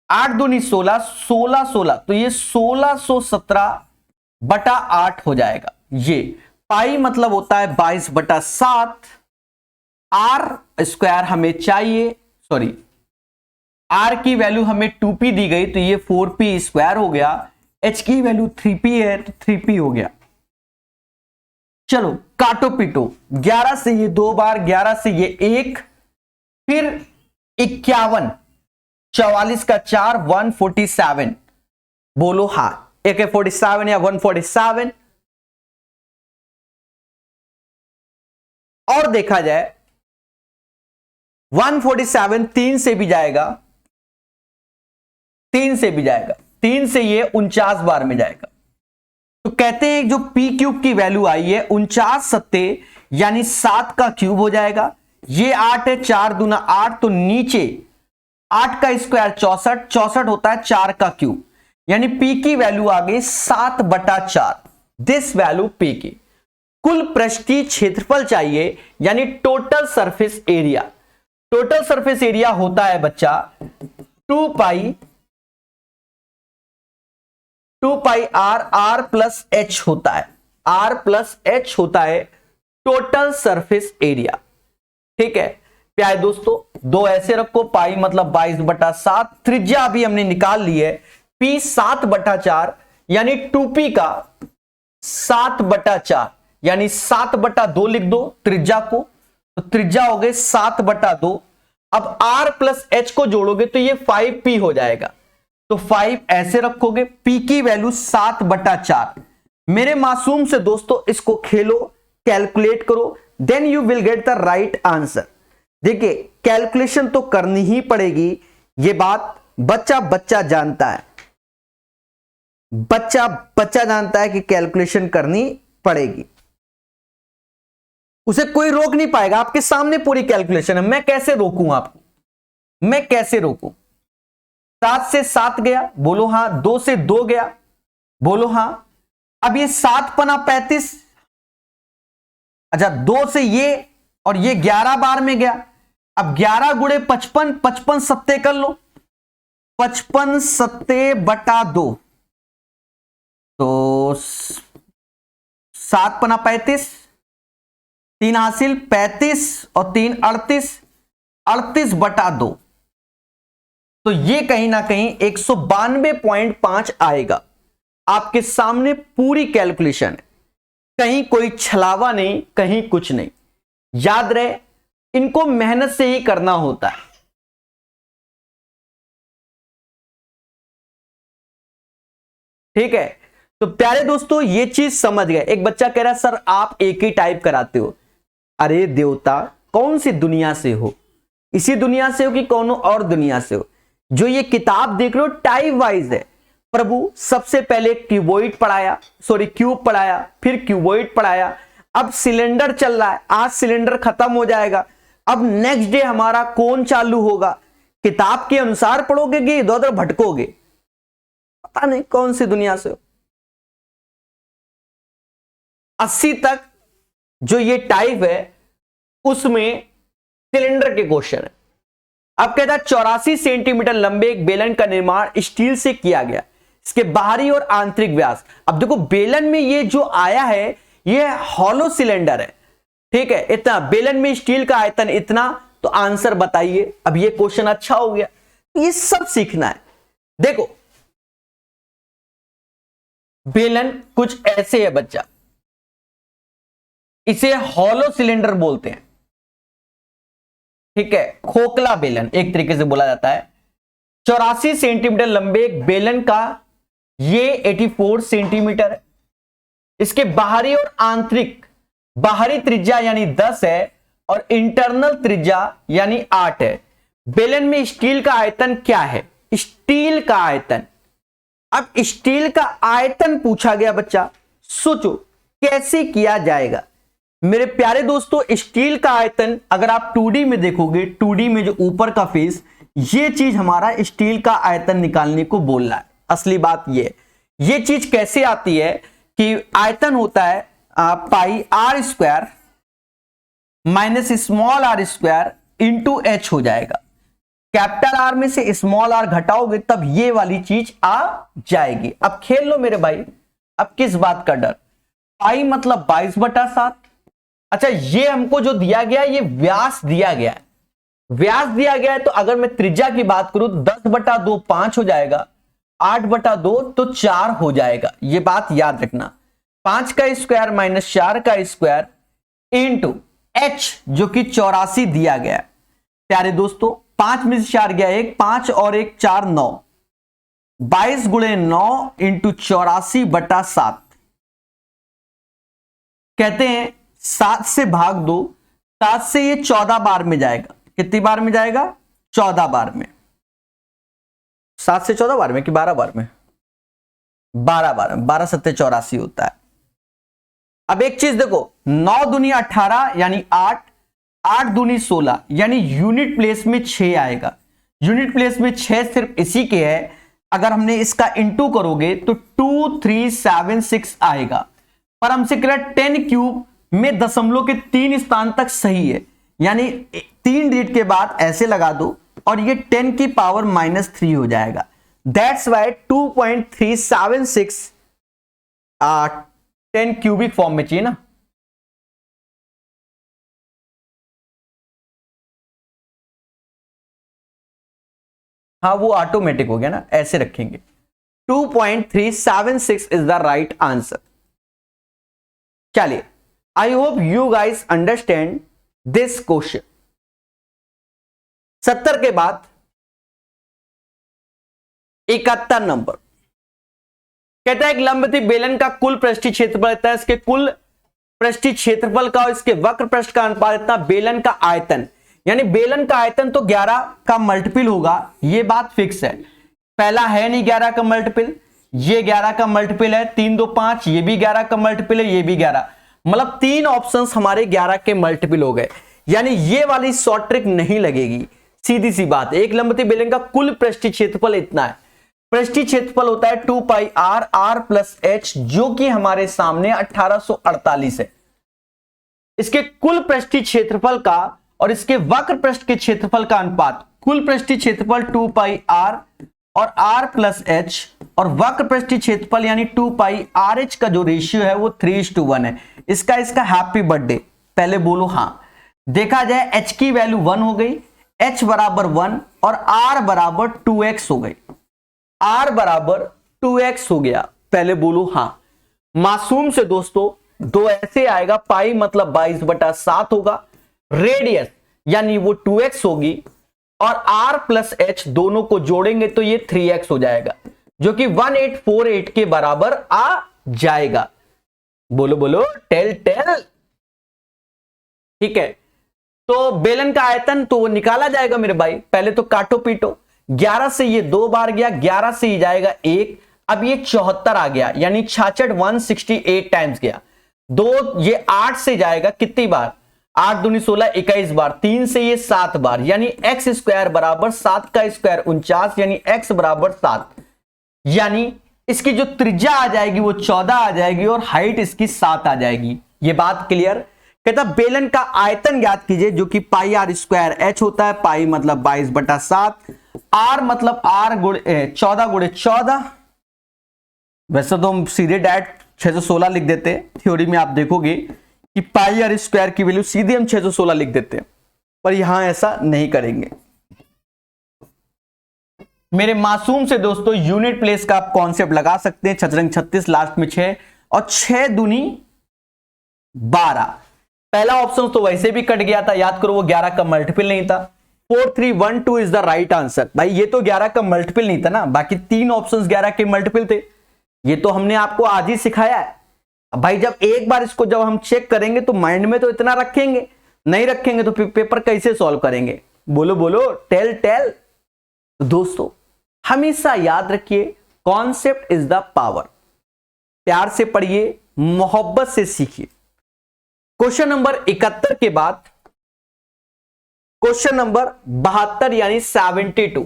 8 दूनी 16, 16 16 तो ये 1617/8 हो जाएगा। ये पाई मतलब होता है 22/7। आर स्क्वायर हमें चाहिए, सॉरी आर की वैल्यू हमें 2p दी गई तो ये 4p स्क्वायर हो गया। h की वैल्यू 3p है तो 3p हो गया। चलो काटो पीटो, 11 से ये 2 बार, 11 से ये 1, फिर 51, 44 का 4 147। बोलो हाँ, AK-47 या 147। और देखा जाए 147 3 से भी जाएगा, 3 से भी जाएगा, 3 से ये 49 बार में जाएगा। तो कहते हैं जो पी क्यूब की वैल्यू आई है 49 सत्ते यानी 7 का क्यूब हो जाएगा। ये 8 है, 4 दूना 8 तो नीचे 8 का स्क्वायर 64, 64 होता है 4 का क्यूब, यानी पी की वैल्यू आ गई 7/4। दिस वैल्यू पी की। कुल पृष्ठीय क्षेत्रफल चाहिए यानी total surface area. Total surface area होता है बच्चा 2 पाई r प्लस h होता है, r प्लस h होता है टोटल सरफेस एरिया। ठीक है प्यारे दोस्तों, दो ऐसे रखो, पाई मतलब 22/7, त्रिज्या भी हमने निकाल ली है p 7/4 यानी 2p का 7/4 यानी 7/2 लिख दो त्रिज्या को, तो त्रिज्या हो गए 7/2। अब r प्लस h को जोड़ोगे तो ये 5p हो जाएगा, तो 5 ऐसे रखोगे, p की वैल्यू 7/4। मेरे मासूम से दोस्तों इसको खेलो, कैलकुलेट करो, then you will get the right answer. देखिए कैलकुलेशन तो करनी ही पड़ेगी, ये बात बच्चा जानता है, बच्चा जानता है कि कैलकुलेशन करनी पड़ेगी, उसे कोई रोक नहीं पाएगा। आपके सामने पूरी कैलकुलेशन है, मैं कैसे रोकूं आपको, मैं कैसे रोकूं। 7 से 7 गया, बोलो हां। 2 से 2 गया, बोलो हां। अब ये 7 पना 35, अच्छा 2 से ये और ये 11 बार में गया। अब 11 गुणे 55, 55 सत्ते कर लो, 55 सत्ते/2 तो 7 पना 35, 3 हासिल 35 और 3 38, 38/2 तो ये कहीं ना कहीं 192.5 आएगा। आपके सामने पूरी कैलकुलेशन है, कहीं कोई छलावा नहीं, कहीं कुछ नहीं। याद रहे इनको मेहनत से ही करना होता है। ठीक है तो प्यारे दोस्तों ये चीज समझ गए। एक बच्चा कह रहा है सर आप एक ही टाइप कराते हो। अरे देवता कौन सी दुनिया से हो, इसी दुनिया से हो कि कौन और दुनिया से हो। जो ये किताब देख रहे हो टाइप वाइज है। प्रभु सबसे पहले क्यूबॉइड पढ़ाया, सॉरी क्यूब पढ़ाया, फिर क्यूबॉइड पढ़ाया, अब सिलेंडर चल रहा है, आज सिलेंडर खत्म हो जाएगा, अब नेक्स्ट डे हमारा कौन चालू होगा। किताब के अनुसार पढ़ोगे कि इधर उधर भटकोगे, पता नहीं कौन सी दुनिया से हो। 80 तक जो ये टाइप है उसमें सिलेंडर के क्वेश्चन है। अब कहता है 84 सेंटीमीटर लंबे एक बेलन का निर्माण स्टील से किया गया, इसके बाहरी और आंतरिक व्यास। अब देखो बेलन में ये जो आया है ये हॉलो सिलेंडर है, ठीक है, इतना बेलन में स्टील का आयतन इतना, तो आंसर बताइए। अब ये क्वेश्चन अच्छा हो गया, तो ये सब सीखना है। देखो बेलन कुछ ऐसे है बच्चा, इसे हॉलो सिलेंडर बोलते हैं, ठीक है, खोखला बेलन एक तरीके से बोला जाता है। 84 सेंटीमीटर लंबे एक बेलन का ये 84 सेंटीमीटर है, इसके बाहरी और आंतरिक, बाहरी त्रिज्या यानी 10 है और इंटरनल त्रिज्या यानी 8 है। बेलन में स्टील का आयतन क्या है, स्टील का आयतन। अब स्टील का आयतन पूछा गया बच्चा, सोचो कैसे किया जाएगा। मेरे प्यारे दोस्तों स्टील का आयतन अगर आप 2D में देखोगे, 2D में जो ऊपर का फेस, ये चीज हमारा स्टील का आयतन निकालने को बोल रहा है। असली बात ये चीज कैसे आती है कि आयतन होता है pi r square minus small R square into H हो जाएगा। कैपिटल आर में से स्मॉल आर घटाओगे तब ये वाली चीज आ जाएगी। अब खेल लो मेरे भाई, अब किस बात का डर। पाई मतलब 22/7। अच्छा, ये हमको जो दिया गया ये व्यास दिया गया है, व्यास दिया गया है, तो अगर मैं त्रिज्या की बात करूं 10/2 5 हो जाएगा, 8/2 तो 4 हो जाएगा। ये बात याद रखना। 5 का स्क्वायर माइनस 4 का स्क्वायर इंटू एच जो कि 84 दिया गया है। प्यारे दोस्तों 5 में से 4 गया 1, 5 और 1 4 9, 22 गुणे 9 इंटू 84/7। कहते हैं 7 से भाग दो, 7 से ये 14 बार में जाएगा। कितनी बार में जाएगा? 14 बार में। 7 से 14 बार में कि 12 बार में? 12 बार में। 12 7 84 होता है। अब एक चीज देखो, 9 दूनी 18 यानी 8, 8 दूनी 16 यानी यूनिट प्लेस में 6 आएगा। यूनिट प्लेस में 6 सिर्फ इसी के है। अगर हमने इसका इंटू करोगे तो 2376 आएगा। पर हमसे कह रहा 10 क्यूब में दशमलव के 3 स्थान तक सही है, यानी 3 डिजिट के बाद ऐसे लगा दो और ये 10 की पावर -3 हो जाएगा। दैट्स वाई 2.376 10 क्यूबिक फॉर्म में चाहिए ना। हाँ वो ऑटोमेटिक हो गया ना, ऐसे रखेंगे। 2.376 इज द राइट आंसर। चलिए, I hope you guys understand this question. 70 के बाद 71 नंबर कहता है एक लंबवती बेलन का कुल पृष्ठीय क्षेत्रफल रहता है, इसके कुल पृष्ठीय क्षेत्रफल का और इसके वक्र पृष्ठ का अनुपात इतना, बेलन का आयतन, यानी बेलन का आयतन तो 11 का मल्टीपल होगा, ये बात फिक्स है। पहला है नहीं 11 का मल्टीपल, ये 11 का मल्टीपल है, 3 2 5, ये भी 11 का मल्टीपल है, ये भी 11, मतलब 3 ऑप्शंस हमारे 11 के मल्टीपल हो गए। यानी ये वाली शॉर्ट ट्रिक नहीं लगेगी, सीधी सी बात है। एक लंबवती बेलन का कुल पृष्ठीय क्षेत्रफल इतना है। पृष्ठीय क्षेत्रफल होता है 2 पाई आर, आर प्लस एच, जो कि हमारे सामने 1848 है। इसके कुल पृष्ठीय क्षेत्रफल का और इसके वक्र पृष्ठ के क्षेत्रफल का अनुपात, कुल पृष्ठीय क्षेत्रफल 2 पाई आर और आर प्लस एच, और वक्र पृष्ठीय क्षेत्रफल यानी 2 पाई आर एच का जो रेशियो है वो 3:1 है। इसका हैप्पी बर्थडे पहले बोलो हाँ। देखा जाए एच की वैल्यू 1 हो गई, एच बराबर 1 और आर बराबर 2x हो गई, आर बराबर 2x हो गया, पहले बोलो हाँ। मासूम से दोस्तों 2 ऐसे आएगा, पाई मतलब 22/7 होगा, रेडियस यानी वो 2x होगी, और r प्लस h दोनों को जोड़ेंगे तो ये 3x हो जाएगा, जो कि 1848 के बराबर आ जाएगा। बोलो बोलो टेल टेल। ठीक है, तो बेलन का आयतन तो निकाला जाएगा मेरे भाई, पहले तो काटो पीटो। 11 से ये 2 बार गया, 11 से ही जाएगा 1, अब ये 74 आ गया, यानी 66 168 टाइम्स गया। 2 ये 8 से जाएगा कितनी बार, 8 दूनी 16 21 बार, 3 से ये 7 बार, यानी एक्स स्क्वायर बराबर 7 का स्क्वायर 49, यानी एक्स बराबर 7, यानी इसकी जो त्रिज्या आ जाएगी वो 14 आ जाएगी और हाइट इसकी 7 आ जाएगी। ये बात क्लियर। कहता बेलन का आयतन ज्ञात कीजिए, जो कि पाई आर स्क्वायर एच होता है, पाई मतलब 22/7, आर मतलब आर 14 गुणे 14, वैसे तो हम सीधे डायरेक्ट 616 लिख देते, थ्योरी में आप देखोगे कि पाई आर स्क्वायर की वैल्यू सीधे हम 616 लिख देते हैं, पर यहां ऐसा नहीं करेंगे। मेरे मासूम से दोस्तों यूनिट प्लेस का आप कॉन्सेप्ट लगा सकते हैं, 36 लास्ट में 6 और 6 दूनी 12। पहला ऑप्शन तो वैसे भी कट गया था, याद करो वो 11 का मल्टीपल नहीं था। 4312 इज द राइट आंसर। भाई ये तो 11 का मल्टीपल नहीं था ना, बाकी 3 ऑप्शंस 11 के मल्टीपल थे, ये तो हमने आपको आज ही सिखाया है। भाई जब एक बार इसको जब हम चेक करेंगे तो माइंड में तो इतना रखेंगे, नहीं रखेंगे तो पेपर कैसे सॉल्व करेंगे। बोलो बोलो टेल टेल। दोस्तों हमेशा याद रखिए, कॉन्सेप्ट इज द पावर। प्यार से पढ़िए, मोहब्बत से सीखिए। क्वेश्चन नंबर 71 के बाद क्वेश्चन नंबर 72 यानी 72।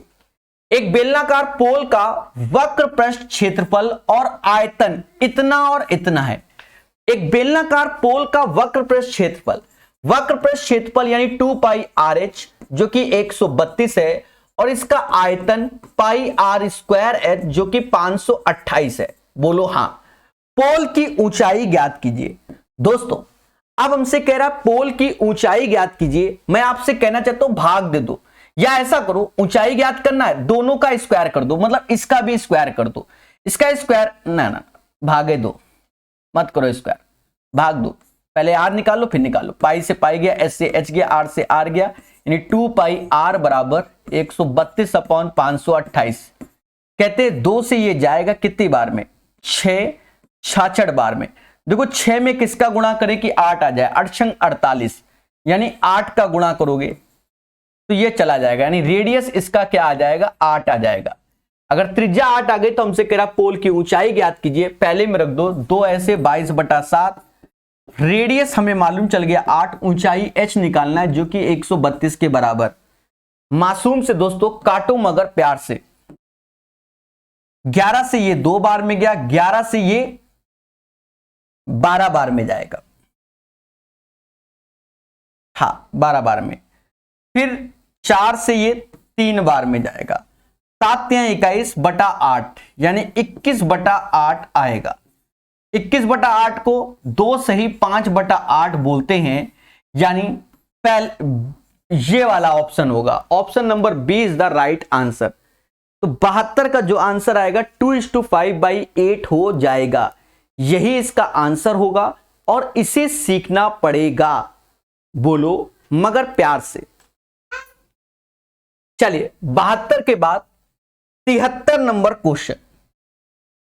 एक बेलनाकार पोल का वक्र पृष्ठ क्षेत्रफल और आयतन इतना और इतना है। एक बेलनाकार पोल का वक्र पृष्ठ क्षेत्रफल, वक्र पृष्ठ क्षेत्रफल यानी 2 पाई आर एच जो कि 132 है और इसका आयतन पाई आर स्क्वायर एच जो कि 528 है। बोलो हाँ। पोल की ऊंचाई ज्ञात कीजिए। दोस्तों अब हमसे कह रहा है पोल की ऊंचाई ज्ञात कीजिए। मैं आपसे कहना चाहता हूं भाग दे दो, या ऐसा करो ऊंचाई ज्ञात करना है दोनों का स्क्वायर कर दो, मतलब इसका भी स्क्वायर कर दो, इसका स्क्वायर ना भागे दो, मत करो स्क्वायर, भाग दो। पहले आर निकालो फिर निकालो। पाई से पाई गया, एच से एच गया, आर से आर गया, यानी 2 पाई आर बराबर 132 अपॉन 528। कहते 2 से ये जाएगा कितनी बार में? 6 66 बार में। देखो 6 में किसका गुणा करें कि 8 आ जाए, 8 छंग 48, यानी 8 का गुणा करोगे तो ये चला जाएगा, यानी रेडियस इसका क्या आ जाएगा? 8 आ जाएगा। अगर त्रिज्या 8 आ गई तो हमसे कह रहा पोल की ऊंचाई ज्ञात कीजिए। पहले में रख दो 2 ऐसे 22/7, रेडियस हमें मालूम चल गया 8, ऊंचाई h निकालना है जो कि 132 के बराबर। मासूम से दोस्तों काटो मगर प्यार से। 11 से ये 2 बार में गया, 11 से ये 12 बार में जाएगा, हाँ 12 बार में। फिर 4 से ये 3 बार में जाएगा, 7 या 21/8 यानी 21/8 आएगा। 21/8 को 2 सही 5/8 बोलते हैं, यानी पहले ये वाला ऑप्शन होगा। Option number B is the right answer. तो 72 का जो आंसर आएगा 2:5/8 हो जाएगा। यही इसका आंसर होगा और इसे सीखना पड़ेगा। बोलो मगर प्यार से। चलिए 72 के बाद 73 नंबर क्वेश्चन,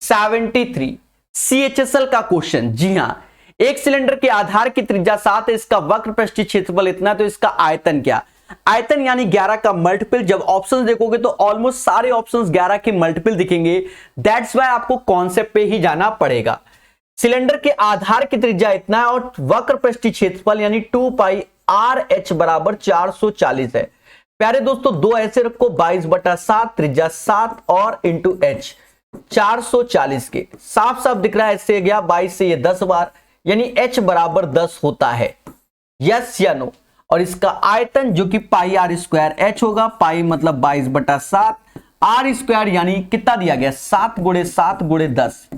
73 CHSL का क्वेश्चन। जी हां, एक सिलेंडर के आधार की त्रिज्या 7 है, इसका वक्र पृष्ठीय क्षेत्रफल इतना, तो इसका आयतन क्या? आयतन यानी 11 का मल्टीपल। जब ऑप्शंस देखोगे तो ऑलमोस्ट सारे ऑप्शंस 11 के मल्टीपल दिखेंगे। दैट्स वाई आपको कॉन्सेप्ट पे ही जाना पड़ेगा। सिलेंडर के आधार की त्रिज्या इतना है और वक्र पृष्ठीय क्षेत्रफल यानी 2 पाई आर एच बराबर 440 है। प्यारे दोस्तों 2 ऐसे रखो, 22/7, त्रिज्या 7 और इंटू एच 440 के साफ साफ दिख रहा है। इससे गया 22 से ये 10 बार, यानी h बराबर 10 होता है। यस या नो? और इसका आयतन जो कि पाई आर स्क्वायर एच होगा, पाई मतलब 22/7, आर स्क्वायर यानी कितना दिया गया? 7 × 7 × 10।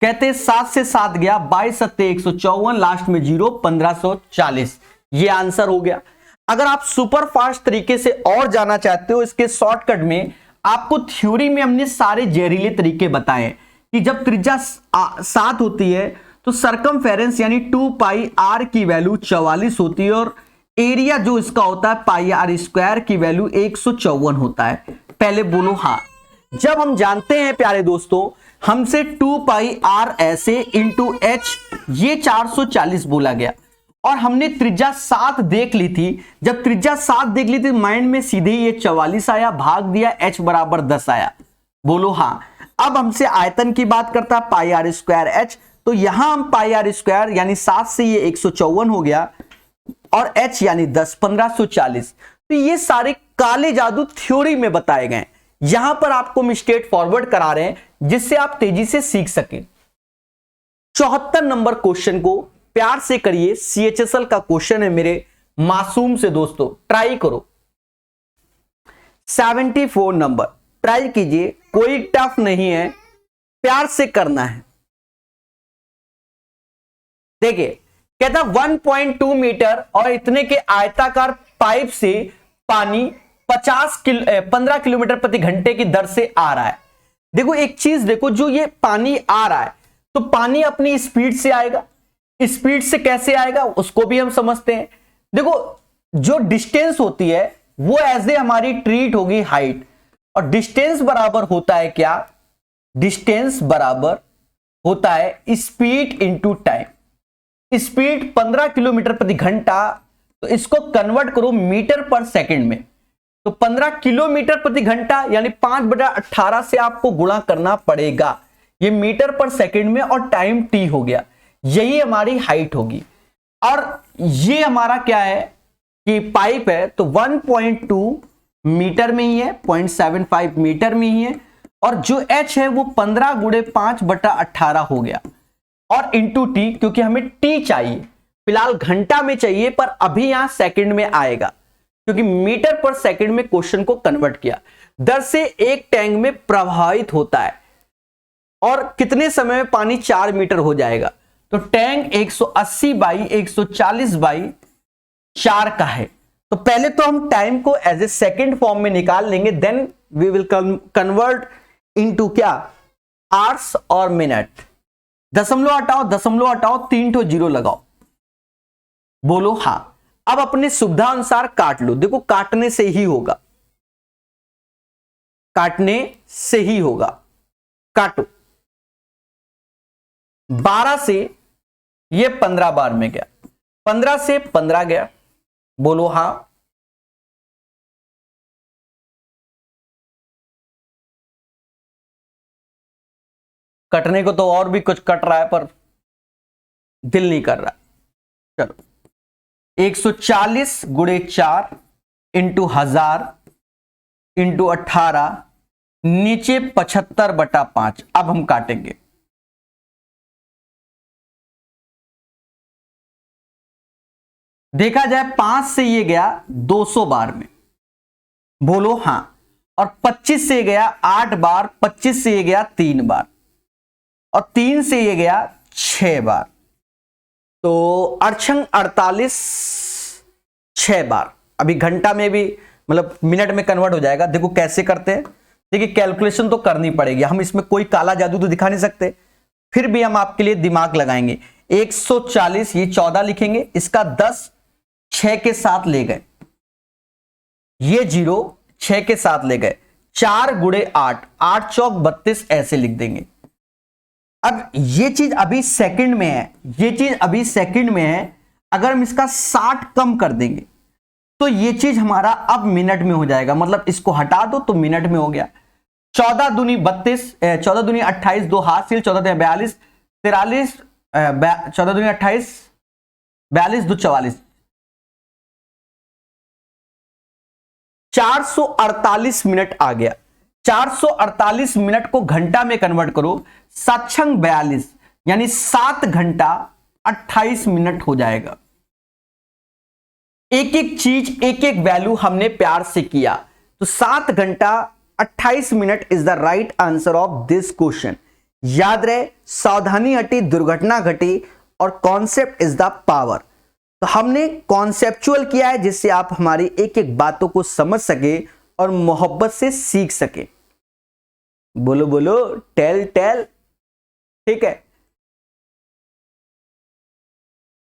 कहते 7 से 7 गया, 22 × 7 154, लास्ट में 0 1540। ये आंसर हो गया। अगर आप सुपर फास्ट तरीके से और जाना चाहते हो, इसके शॉर्टकट में आपको थ्योरी में हमने सारे जहरीले तरीके बताए कि जब त्रिज्या 7 होती है तो सरकमफेरेंस यानी 2 पाई आर की वैल्यू 44 होती है और एरिया जो इसका होता है पाई आर स्क्वायर की वैल्यू 154 होता है। पहले बोलो हाँ। जब हम जानते हैं प्यारे दोस्तों, हमसे 2 पाई आर ऐसे इंटू एच ये 440 बोला गया और हमने त्रिज्या 7 देख ली थी। जब त्रिज्या 7 देख ली थी माइंड में सीधे ये 44 आया, भाग दिया, h बराबर 10 आया। बोलो हाँ। अब हमसे आयतन की बात करता है पाई आर स्क्वायर एच, तो यहां हम पाई आर स्क्वायर यानी 7 से ये 154 हो गया और h यानी 10 1540। तो ये सारे काले जादू थ्योरी में बताए गए। यहां पर आपको हम स्ट्रेट फॉरवर्ड करा रहे हैं जिससे आप तेजी से सीख सके। 74 नंबर क्वेश्चन को प्यार से करिए। CHSL का क्वेश्चन है मेरे मासूम से दोस्तों, ट्राई करो। 74 नंबर ट्राई कीजिए, कोई टफ नहीं है, प्यार से करना है। देखिए कहता 1.2 मीटर और इतने के आयताकार पाइप से पानी 15 किलोमीटर प्रति घंटे की दर से आ रहा है। देखो एक चीज देखो, जो ये पानी आ रहा है तो पानी अपनी स्पीड से आएगा। स्पीड से कैसे आएगा उसको भी हम समझते हैं। देखो जो डिस्टेंस होती है वो एज ए हमारी ट्रीट होगी हाइट, और डिस्टेंस बराबर होता है क्या? डिस्टेंस बराबर होता है speed into time. Speed 15 kilometre प्रति घंटा, तो इसको कन्वर्ट करो मीटर पर सेकंड में, तो 15 किलोमीटर प्रति घंटा यानी 5/18 से आपको गुणा करना पड़ेगा। ये मीटर पर सेकंड में और टाइम t हो गया, यही हमारी हाइट होगी। और ये हमारा क्या है कि पाइप है, तो 1.2 मीटर में ही है, 0.75 मीटर में ही है, और जो h है वो 15 × 5/18 हो गया और इंटू टी, क्योंकि हमें टी चाहिए। फिलहाल घंटा में चाहिए, पर अभी यहां सेकंड में आएगा क्योंकि मीटर पर सेकंड में क्वेश्चन को कन्वर्ट किया। दर से एक टैंक में प्रवाहित होता है और कितने समय में पानी 4 मीटर हो जाएगा। तो टैंक 180 बाई 140 बाई 4 का है। तो पहले तो हम टाइम को एज ए सेकेंड फॉर्म में निकाल लेंगे, then we will convert into क्या, आवर्स और मिनट। दशमलव हटाओ 3 ठो जीरो लगाओ, बोलो हां। अब अपने सुविधा अनुसार काट लो, देखो काटने से ही होगा, काटने से ही होगा। काटो, 12 से ये 15 बार में गया, 15 से 15 गया, बोलो हां। कटने को तो और भी कुछ कट रहा है पर दिल नहीं कर रहा। चलो 140 गुणे 4 इंटू 1000 इंटू 18 नीचे 75/5। अब हम काटेंगे, देखा जाए 5 से ये गया 200 बार में, बोलो हां। और 25 से गया 8 बार, 25 से ये गया 3 बार और 3 से ये गया 6 बार। तो अड़छंग 48 6 बार। अभी घंटा में भी मतलब मिनट में कन्वर्ट हो जाएगा। देखो कैसे करते हैं, देखिए कैलकुलेशन तो करनी पड़ेगी, हम इसमें कोई काला जादू तो दिखा नहीं सकते, फिर भी हम आपके लिए दिमाग लगाएंगे। 140 ये 14 लिखेंगे, इसका 10 6 के साथ ले गए, ये 0 6 के साथ ले गए, 4 गुणे 8 8 चौक 32 ऐसे लिख देंगे। अब ये चीज अभी सेकंड में है, ये चीज अभी सेकंड में है। अगर हम इसका 60 कम कर देंगे तो ये चीज हमारा अब मिनट में हो जाएगा, मतलब इसको हटा दो तो मिनट में हो गया। 14 दूनी 32, 14 दूनी 28, 2 हाथ सिल, 14 42 43, 14 दूनी 28 42 2 44, 448 मिनट आ गया। 448 मिनट को घंटा में कन्वर्ट करो, 7×42 यानी 7 घंटा 28 मिनट हो जाएगा। एक एक चीज एक एक वैल्यू हमने प्यार से किया, तो 7 घंटा 28 minute is the right answer of this question. याद रहे, सावधानी हटी दुर्घटना घटी और कॉन्सेप्ट इज द पावर। तो हमने कॉन्सेप्चुअल किया है जिससे आप हमारी एक एक बातों को समझ सके और मोहब्बत से सीख सके। बोलो बोलो, टेल टेल। ठीक है,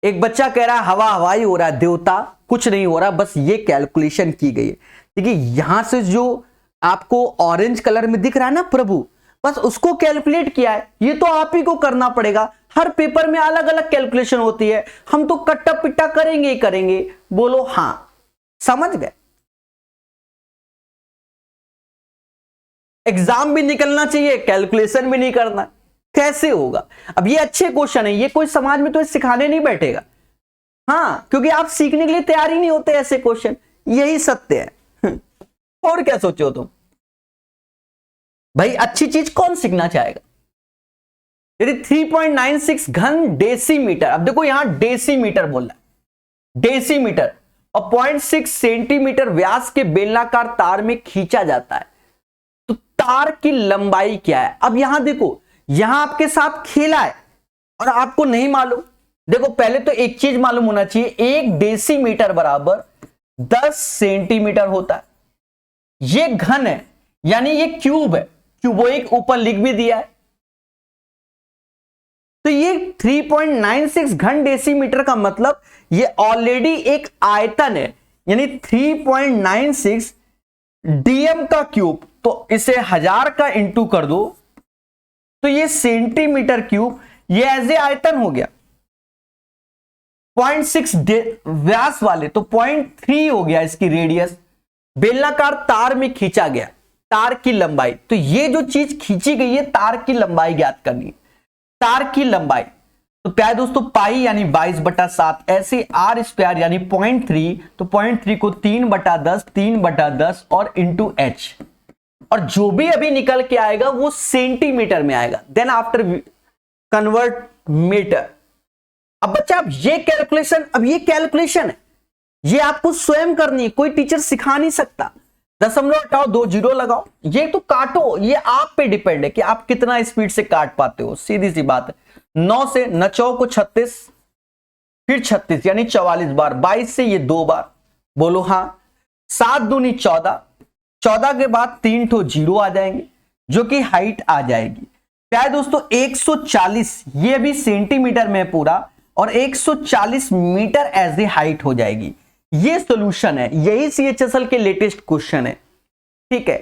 एक बच्चा कह रहा है हवा हवाई हो रहा है, देवता कुछ नहीं हो रहा, बस ये कैलकुलेशन की गई है। देखिए यहां से जो आपको ऑरेंज कलर में दिख रहा है ना प्रभु, बस उसको कैलकुलेट किया है। ये तो आप ही को करना पड़ेगा, हर पेपर में अलग अलग कैलकुलेशन होती है, हम तो कट्टा पिट्टा करेंगे ही करेंगे। बोलो हां, समझ गए। एग्जाम भी निकलना चाहिए, कैलकुलेशन भी नहीं करना, कैसे होगा। अब ये अच्छे क्वेश्चन है, ये कोई समाज में तो सिखाने नहीं बैठेगा, हाँ, क्योंकि आप सीखने के लिए तैयार ही नहीं होते ऐसे क्वेश्चन, यही सत्य है। और क्या सोचे हो तुम भाई, अच्छी चीज कौन सीखना चाहेगा। यदि 3.96 घन डेसीमीटर, अब देखो यहां डेसीमीटर बोल रहा है, डेसीमीटर, और 0.6 सेंटीमीटर व्यास के बेलनाकार तार में खींचा जाता है, तो तार की लंबाई क्या है। अब यहां देखो, यहां आपके साथ खेला है और आपको नहीं मालूम। देखो पहले तो एक चीज मालूम होना चाहिए, 1 डेसीमीटर बराबर 10 सेंटीमीटर होता है। ये घन है यानी ये क्यूब है, क्यूबोइक ऊपर लिख भी दिया है। तो ये 3.96 घन डेसीमीटर का मतलब ये ऑलरेडी एक आयतन है, यानी 3.96 डीएम का क्यूब। तो इसे 1000 का इंटू कर दो तो ये सेंटीमीटर क्यूब, ये एज ए आयतन हो गया। 0.6 व्यास वाले तो 0.3 हो गया इसकी रेडियस, बेलनाकार तार में खींचा गया, तार की लंबाई। तो ये जो चीज खींची गई है, तार की लंबाई ज्ञात करनी है, तार की लंबाई। तो प्यारे दोस्तों पाई यानी 22/7, ऐसे आर स्क्वायर यानी 0.3, तो 0.3 को 3/10 और इंटू एच, और जो भी अभी निकल के आएगा वो सेंटीमीटर में आएगा। देन आफ्टर कन्वर्ट मीटर, अब बच्चा अब ये कैलकुलेशन है, ये आपको स्वयं करनी है, कोई टीचर सिखा नहीं सकता। दशमलव हटाओ, 2 जीरो लगाओ, ये तो काटो, ये आप पे डिपेंड है कि आप कितना स्पीड से काट पाते हो, सीधी सी बात है। 9 से 9 को 36, फिर 36 यानी 44 बार, 22 से ये 2 बार, बोलो हाँ। 7 दूनी 14, 14 के बाद 3 ठो जीरो आ जाएंगे जो कि हाइट आ जाएगी। क्या है दोस्तों 140, ये भी सेंटीमीटर में पूरा, और 140 मीटर एज ए हाइट हो जाएगी। ये सॉल्यूशन है, यही सीएचएसएल के लेटेस्ट क्वेश्चन है, ठीक है।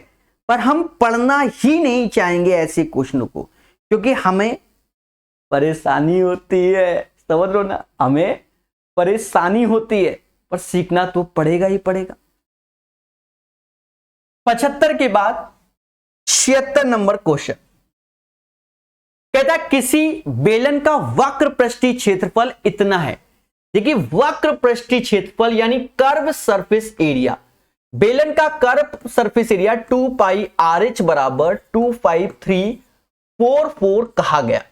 पर हम पढ़ना ही नहीं चाहेंगे ऐसे क्वेश्चन को, क्योंकि हमें परेशानी होती है, समझ लो ना, हमें परेशानी होती है, पर सीखना तो पड़ेगा ही पड़ेगा। 75 के बाद 76 नंबर क्वेश्चन कहता है किसी बेलन का वक्र पृष्ठीय क्षेत्रफल इतना है। देखिए वक्र पृष्ठीय क्षेत्रफल यानी कर्व सरफेस एरिया, बेलन का कर्व सरफेस एरिया 2 पाई आर एच बराबर 25344 कहा गया।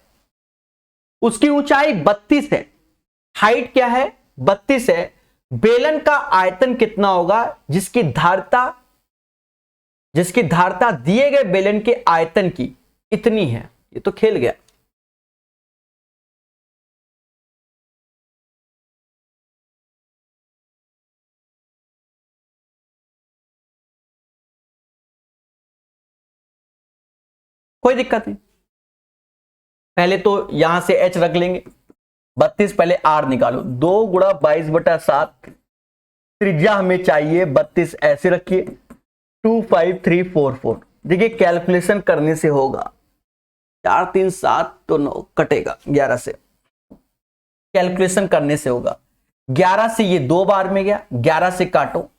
उसकी ऊंचाई 32 है, हाइट क्या है 32 है। बेलन का आयतन कितना होगा, जिसकी धारता दिए गए बेलन के आयतन की इतनी है। ये तो खेल गया। कोई दिक्कत नहीं, पहले तो यहां से h रख लेंगे, 32 पहले r निकालो, 2 गुणा 22/7, त्रिज्या हमें चाहिए 32, ऐसे रखिए 25344। देखिए कैलकुलेशन करने से होगा 4 3 7 तो 9 कटेगा 11 से, कैलकुलेशन करने से होगा। 11 से ये 2 बार में गया, 11 से काटो,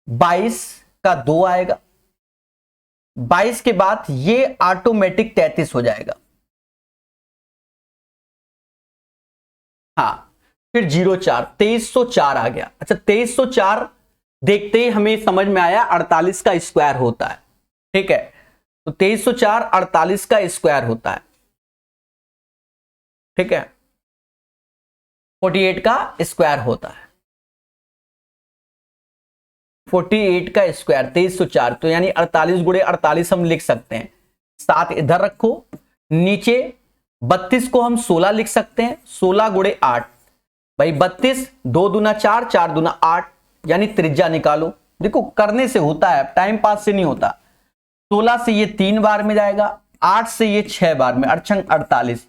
22 का 2 आएगा, 22 के बाद ये ऑटोमेटिक 33 हो जाएगा। हाँ, फिर 04, 2304 आ गया। अच्छा 2304 देखते ही हमें समझ में आया 48 का स्क्वायर होता है, ठीक है। तो 2304 48 का स्क्वायर होता है, ठीक है, 48 का स्क्वायर होता है, 48 का स्क्वायर 2304, तो यानी 48 गुणे 48 हम लिख सकते हैं। 7 इधर रखो, नीचे 32 को हम 16 लिख सकते हैं, 16 गुणे 8, भाई 32, 2 दूना 4, 4 दूना 8, यानी त्रिज्या निकालो। देखो करने से होता है, टाइम पास से नहीं होता। 16 से ये 3 बार में जाएगा, 8 से ये 6 बार में, 8 48,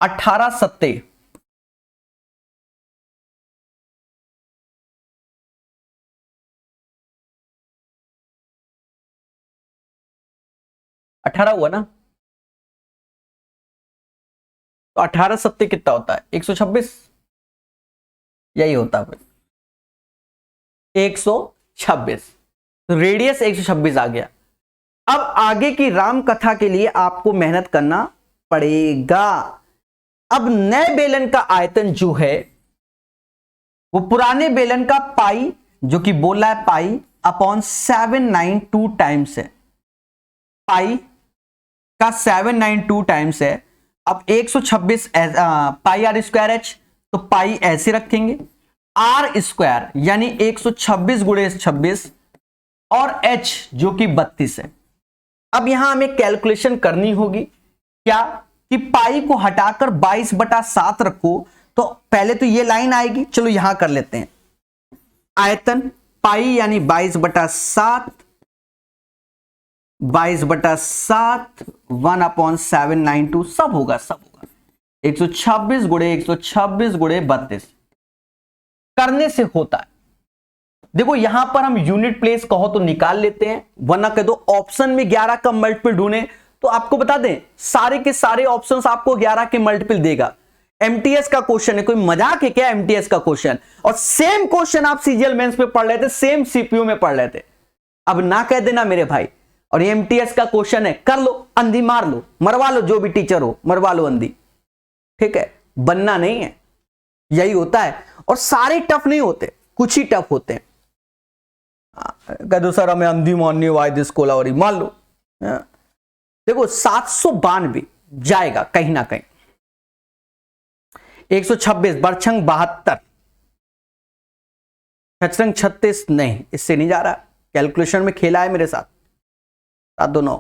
18 सत्ते 18 हुआ ना, तो 18 सत्ते कितना होता है 126, यही होता है 126, तो रेडियस 126 आ गया। अब आगे की राम कथा के लिए आपको मेहनत करना पड़ेगा। अब नए बेलन का आयतन जो है वो पुराने बेलन का पाई, जो कि बोला है पाई अपॉन 792 टाइम्स है, पाई का 792 टाइम्स है। अब 126 पाई आर स्क्वायर एच, तो पाई ऐसे रखेंगे, आर स्क्वायर यानी 126 गुणे 26 और एच जो कि 32 है। अब यहां हमें कैलकुलेशन करनी होगी, क्या कि पाई को हटाकर 22/7 रखो, तो पहले तो ये लाइन आएगी, चलो यहां कर लेते हैं। आयतन पाई यानी 22/7, 22/7 1/792 सब होगा 126 गुणे 126 गुणे 32 करने से होता है। देखो यहां पर हम यूनिट प्लेस कहो तो निकाल लेते हैं, वरना कह दो ऑप्शन में 11 का मल्टीपल ढूंढे, तो आपको बता दें सारे के सारे ऑप्शंस आपको 11 के मल्टीपल देगा। एमटीएस का क्वेश्चन है, कोई मजाक है क्या एमटीएस का क्वेश्चन? और सेम क्वेश्चन आप सीजीएल मेंस में पढ़ लेते, सेम सीपीयू में पढ़ लेते। अब ना कह देना मेरे भाई, और एमटीएस का क्वेश्चन है, कर लो अंधी, मार लो, मरवा लो, जो भी टीचर हो मरवा लो अंधी, ठीक है, बनना नहीं है, यही होता है। और सारे टफ नहीं होते, कुछ ही टफ होते हैं। कह दो सर हमें अंधी माननी, वाई दिस कोलावरी, मान लो। देखो 792 जाएगा कहीं ना कहीं। 126 बरछंग 72 छछरंग 36 नहीं, इससे नहीं जा रहा। कैलकुलेशन में खेला है मेरे साथ। 7 2 9।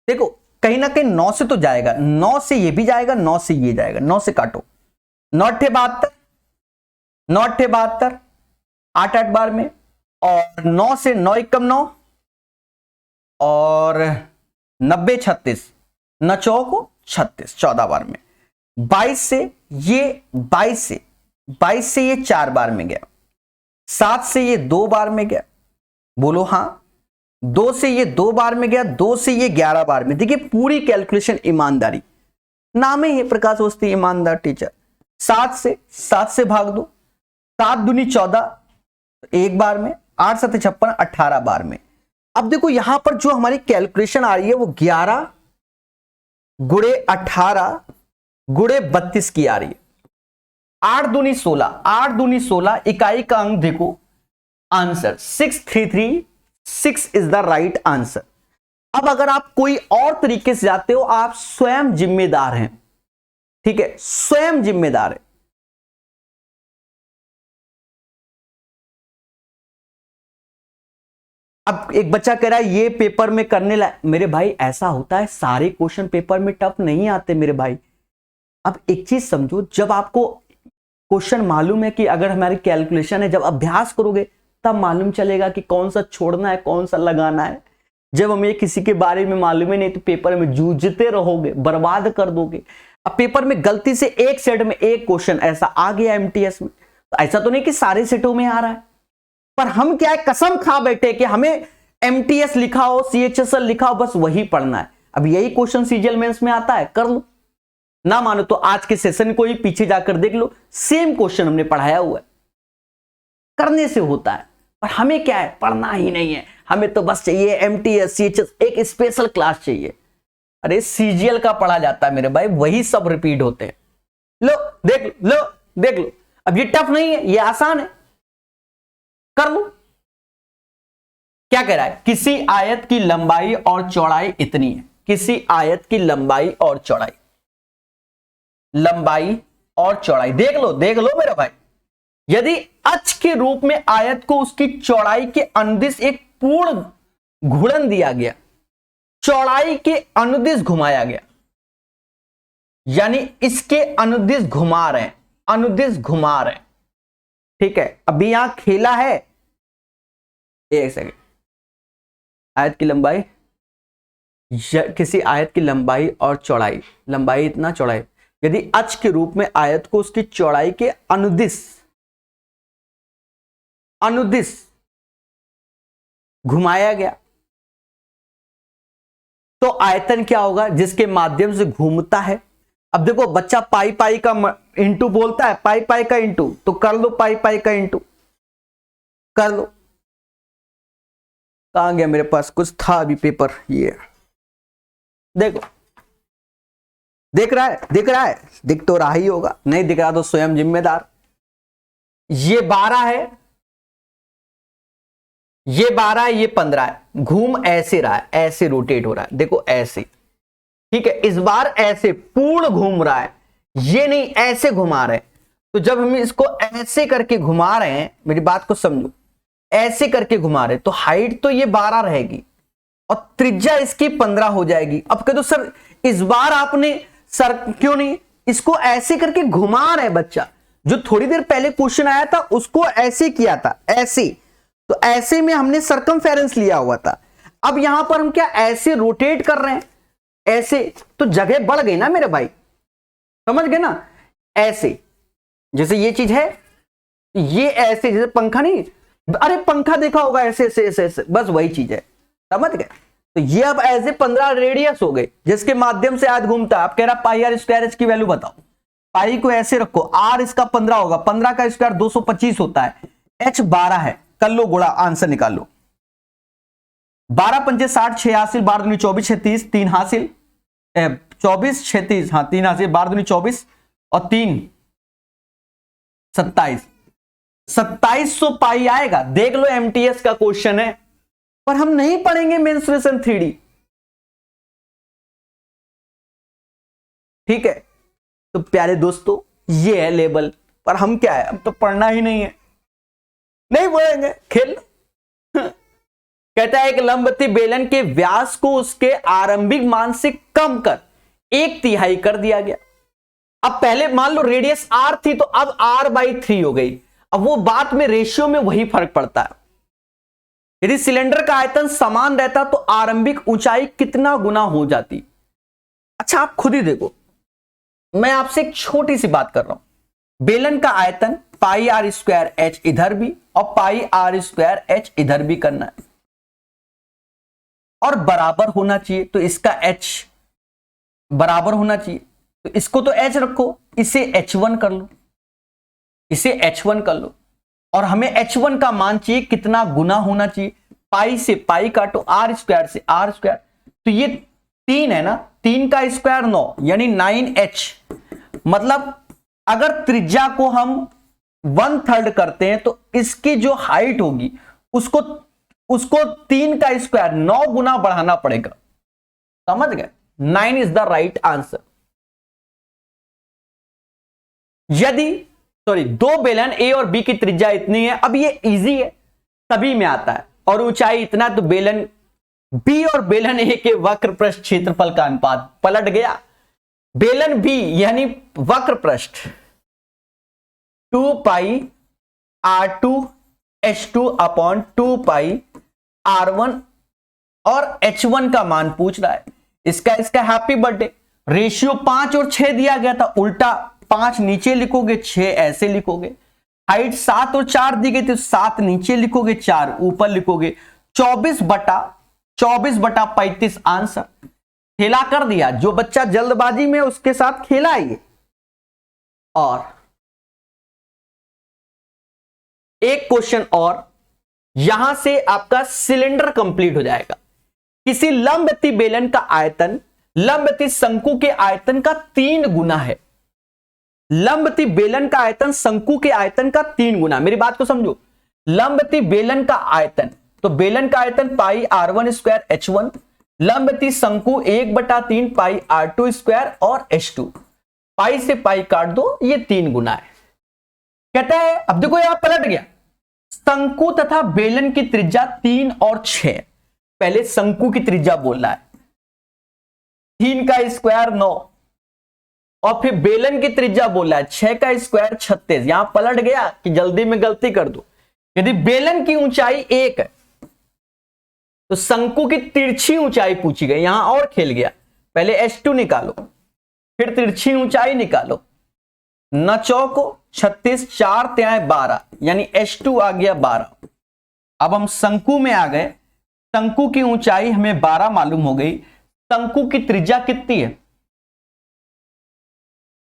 देखो कहीं ना कहीं 9 से तो जाएगा, 9 से ये भी जाएगा, 9 से ये जाएगा, 9 से काटो। 9 8 72, 9 8 72 8 8 बार में, और 9 से 9 1 9 और 90 36 9 चौको 36 14 बार में। 22 से ये 22 से ये 4 बार में गया। 7 से ये 2 बार में गया, बोलो हाँ। 2 से ये 2 बार में गया, 2 से ये 11 बार में। देखिए पूरी कैलकुलेशन ईमानदारी, नाम है प्रकाश अवस्थी ईमानदार टीचर। 7 से भाग दो, 7 दूनी 14 एक बार में, 8 7 56 18 बार में। अब देखो यहां पर जो हमारी कैलकुलेशन आ रही है वो 11 गुणे 18 गुणे 32 की आ रही है। 8 दूनी 16, 8 दूनी 16, इकाई का अंक देखो, answer 6336 is the right answer. अब अगर आप कोई और तरीके से जाते हो, आप स्वयं जिम्मेदार हैं, ठीक है, स्वयं जिम्मेदार है। अब एक बच्चा कह रहा है ये पेपर में करने ला, मेरे भाई ऐसा होता है, सारे क्वेश्चन पेपर में टफ नहीं आते मेरे भाई। अब एक चीज समझो, जब आपको क्वेश्चन मालूम है कि अगर हमारी कैलकुलेशन है, जब अभ्यास करोगे तब मालूम चलेगा कि कौन सा छोड़ना है कौन सा लगाना है। जब हमें किसी के बारे में मालूम ही नहीं तो पेपर में जूझते रहोगे, बर्बाद कर दोगे। अब पेपर में गलती से एक सेट में एक क्वेश्चन ऐसा आ गया एमटीएस में, तो ऐसा तो नहीं कि सारे सेटों में आ रहा है, पर हम क्या है, कसम खा बैठे कि हमें एमटीएस लिखा हो, सीएचएसएल लिखा हो, बस वही पढ़ना है। अब यही क्वेश्चन सीजीएल मेंस में आता है, कर लो। ना मानो तो आज के सेशन को ही पीछे जाकर देख लो, सेम क्वेश्चन हमने पढ़ाया हुआ है। करने से होता है, पर हमें क्या है, पढ़ना ही नहीं है। हमें तो बस चाहिए एमटीएस सीएचएस, एक स्पेशल क्लास चाहिए। अरे सीजीएल का पढ़ा जाता है मेरे भाई, वही सब रिपीट होते हैं। लो देख लो, देख लो। अब ये टफ नहीं है, ये आसान है, कर लो। क्या कह रहा है, किसी आयत की लंबाई और चौड़ाई इतनी है। किसी आयत की लंबाई और चौड़ाई, लंबाई और चौड़ाई देख लो मेरा भाई। यदि अक्ष के रूप में आयत को उसकी चौड़ाई के अनुदिश एक पूर्ण घूर्णन दिया गया, चौड़ाई के अनुदिश घुमाया गया, यानी इसके अनुदिश घुमा रहे हैं, अनुदिश घुमा रहे हैं, ठीक है। अभी यहां खेला है, एक सेकेंड। आयत की लंबाई, किसी आयत की लंबाई और चौड़ाई, लंबाई इतना चौड़ाई, यदि अक्ष के रूप में आयत को उसकी चौड़ाई के अनुदिश घुमाया गया, तो आयतन क्या होगा, जिसके माध्यम से घूमता है। अब देखो बच्चा पाई पाई का इंटू बोलता है, पाई पाई का इंटू, तो कर लो पाई पाई का इंटू, कर लो। कहां गया मेरे पास, कुछ था अभी पेपर, ये देखो, दिख रहा है, दिख तो रहा ही होगा, नहीं दिख रहा तो स्वयं जिम्मेदार। ये 12 है, ये 12 है, ये 15 है, घूम ऐसे रहा है, ऐसे रोटेट हो रहा है, देखो ऐसे, ठीक है। इस बार ऐसे पूर्ण घूम रहा है, ये नहीं ऐसे घुमा रहे हैं। तो जब हम इसको ऐसे करके घुमा रहे हैं, मेरी बात को समझो, ऐसे करके घुमा रहे, तो हाइट तो ये 12 रहेगी और त्रिज्या इसकी 15 हो जाएगी। अब कह दो सर इस बार आपने सर क्यों नहीं, इसको ऐसे करके घुमा रहे बच्चा। जो थोड़ी देर पहले क्वेश्चन आया था उसको ऐसे किया था, ऐसे, तो ऐसे में हमने सरकमफेरेंस लिया हुआ था। अब यहां पर हम क्या ऐसे रोटेट कर रहे हैं, ऐसे, तो जगह बढ़ गई ना मेरे भाई, समझ गए ना। ऐसे जैसे ये चीज है, ये ऐसे जैसे पंखा नहीं, अरे पंखा देखा होगा ऐसे ऐसे ऐसे ऐसे, बस वही चीज है, समझ गए। तो ये अब ऐसे 15 रेडियस हो गए जिसके माध्यम से आज घूमता है। आप कह रहा पाई आर स्क्वायर एच की वैल्यू बताओ, पाई को ऐसे रखो, आर इसका 15 होगा, 15 का स्क्वायर 225 होता है, एच 12 है, कर लो गुणा, आंसर निकाल लो। 12 पंचे 60, 6 हासिल, 12 दूनी 24, 36, 3 हासिल, 24 36, हाँ 3 हासिल, 12 दूनी 24 और 3 27, 2700 पाई आएगा। देख लो एमटीएस का क्वेश्चन है, पर हम नहीं पढ़ेंगे मेंस्ट्रुएशन 3D, ठीक है। तो प्यारे दोस्तों, ये है लेवल, पर हम क्या है, हम तो पढ़ना ही नहीं है, नहीं पढ़ेंगे, खेल। कहता है एक लंबवती बेलन के व्यास को उसके आरंभिक मान से कम कर 1/3 कर दिया गया। अब पहले मान लो रेडियस r थी तो अब r/3 हो गई। अब वो बात में रेशियो में वही फर्क पड़ता है। यदि सिलेंडर का आयतन समान रहता तो आरंभिक ऊंचाई कितना गुना हो जाती। अच्छा आप खुद ही देखो, मैं आपसे एक छोटी सी बात कर रहा हूं। बेलन का आयतन πr² इधर भी और πr² इधर भी करना है और बराबर होना चाहिए, तो इसका h बराबर होना चाहिए, तो इसको तो h रखो, इसे h1 कर लो, इसे h1 कर लो, और हमें h1 का मान चाहिए कितना गुना होना चाहिए। पाई से पाई काटो, r² से r², तो ये 3 है ना, 3 का स्क्वायर 9 यानी 9h। मतलब अगर त्रिज्या को हम 1/3 करते हैं तो इसकी जो हाइट होगी उसको 3 का स्क्वायर 9 गुना बढ़ाना पड़ेगा। समझ गए? 9 इज द राइट आंसर। यदि दो बेलन ए और बी की त्रिज्या इतनी है, अब ये इजी है, सभी में आता है, और ऊंचाई इतना, तो बेलन बी और बेलन ए के वक्र पृष्ठ क्षेत्रफल का अनुपात पलट गया। बेलन बी यानी वक्र पृष्ठ 2πr2h2/2πr1 और h1 का मान पूछ रहा है। इसका हैप्पी बर्थडे। रेशियो 5 और 6 दिया गया था, उल्टा 5 नीचे लिखोगे, 6 ऐसे लिखोगे। हाइट 7 और 4 दी गई थी, 7 नीचे लिखोगे, 4 ऊपर लिखोगे। 24/35 आंसर। खेला कर दिया, जो बच्चा जल्दबाजी में उसके साथ खेला ही। और एक क्वेश्चन और, यहां से आपका सिलेंडर कंप्लीट हो जाएगा। किसी लंबवती बेलन का आयतन लंबवती शंकु के आयतन का 3 गुना है। लंबवती बेलन का आयतन शंकु के आयतन का 3 गुना। मेरी बात को समझो, लंबवती बेलन का आयतन, तो बेलन का आयतन πr1² h1, लंबवती शंकु 1/3 πr2² और h2। पाई से पाई काट दो, ये 3 गुना है। कहता है, अब देखो यहां पलट गया, शंकु तथा बेलन की त्रिज्या 3 और 6। पहले शंकु की त्रिज्या बोल रहा है, 3 का स्क्वायर 9, और फिर बेलन की त्रिज्या बोल रहा है 6 का स्क्वायर 36। यहां पलट गया कि जल्दी में गलती कर दो। यदि बेलन की ऊंचाई 1 है तो शंकु की तिरछी ऊंचाई पूछी गई, यहां और खेल गया। पहले h2 निकालो, फिर तिरछी ऊंचाई निकालो। 9 चौको 36, 4 3 12, यानी h2 आ गया 12। अब हम शंकु में आ गए। शंकु की ऊंचाई हमें 12 मालूम हो गई। शंकु की त्रिज्या कितनी है?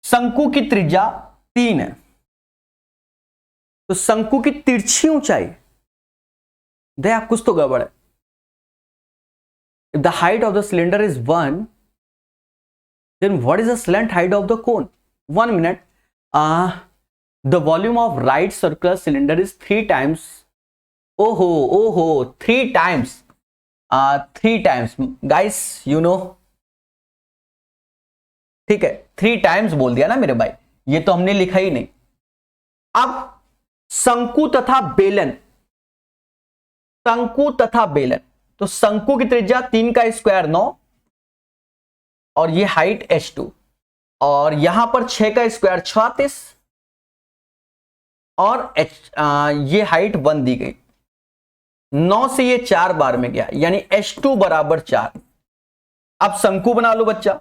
शंकु की त्रिज्या 3 है, तो शंकु की तिरछी ऊंचाई, दया कुछ तो गड़बड़ है। If the height of the cylinder is 1, then what is the slant height of the cone? 1 minute. The volume of right circular cylinder is 3 times. Oh, 3 times. 3 times. Guys, you know. ठीक है, 3 times बोल दिया ना मेरे भाई, ये तो हमने लिखा ही नहीं। अब शंकु तथा बेलन, तो शंकु की त्रिज्या 3 का स्क्वायर 9, और ये हाइट h2, और यहां पर 6 का स्क्वायर 36, और ये हाइट 1 दी गई। 9 से ये 4 बार में गया, यानी h2 बराबर 4। अब शंकु बना लो बच्चा।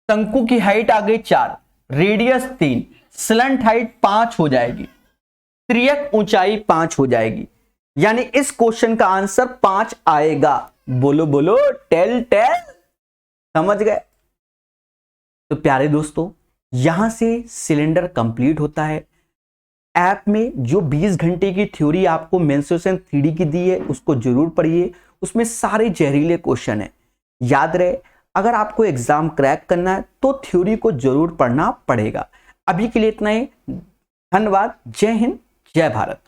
शंकु की हाइट आ गई 4, रेडियस 3, स्लंट हाइट 5 हो जाएगी, त्रियक ऊंचाई 5 हो जाएगी, यानी इस क्वेश्चन का आंसर 5 आएगा। बोलो बोलो, टेल। समझ गए? तो प्यारे दोस्तों, यहां से सिलेंडर कंप्लीट होता है। ऐप में जो 20 घंटे की थ्योरी आपको मेंसुरेशन 3D की दी है, उसको जरूर पढ़िए। उसमें सारे जहरीले क्वेश्चन है। याद रहे, अगर आपको एग्जाम क्रैक करना है तो थ्योरी को जरूर पढ़ना पड़ेगा। अभी के लिए इतना ही। धन्यवाद। जय हिंद, जय भारत।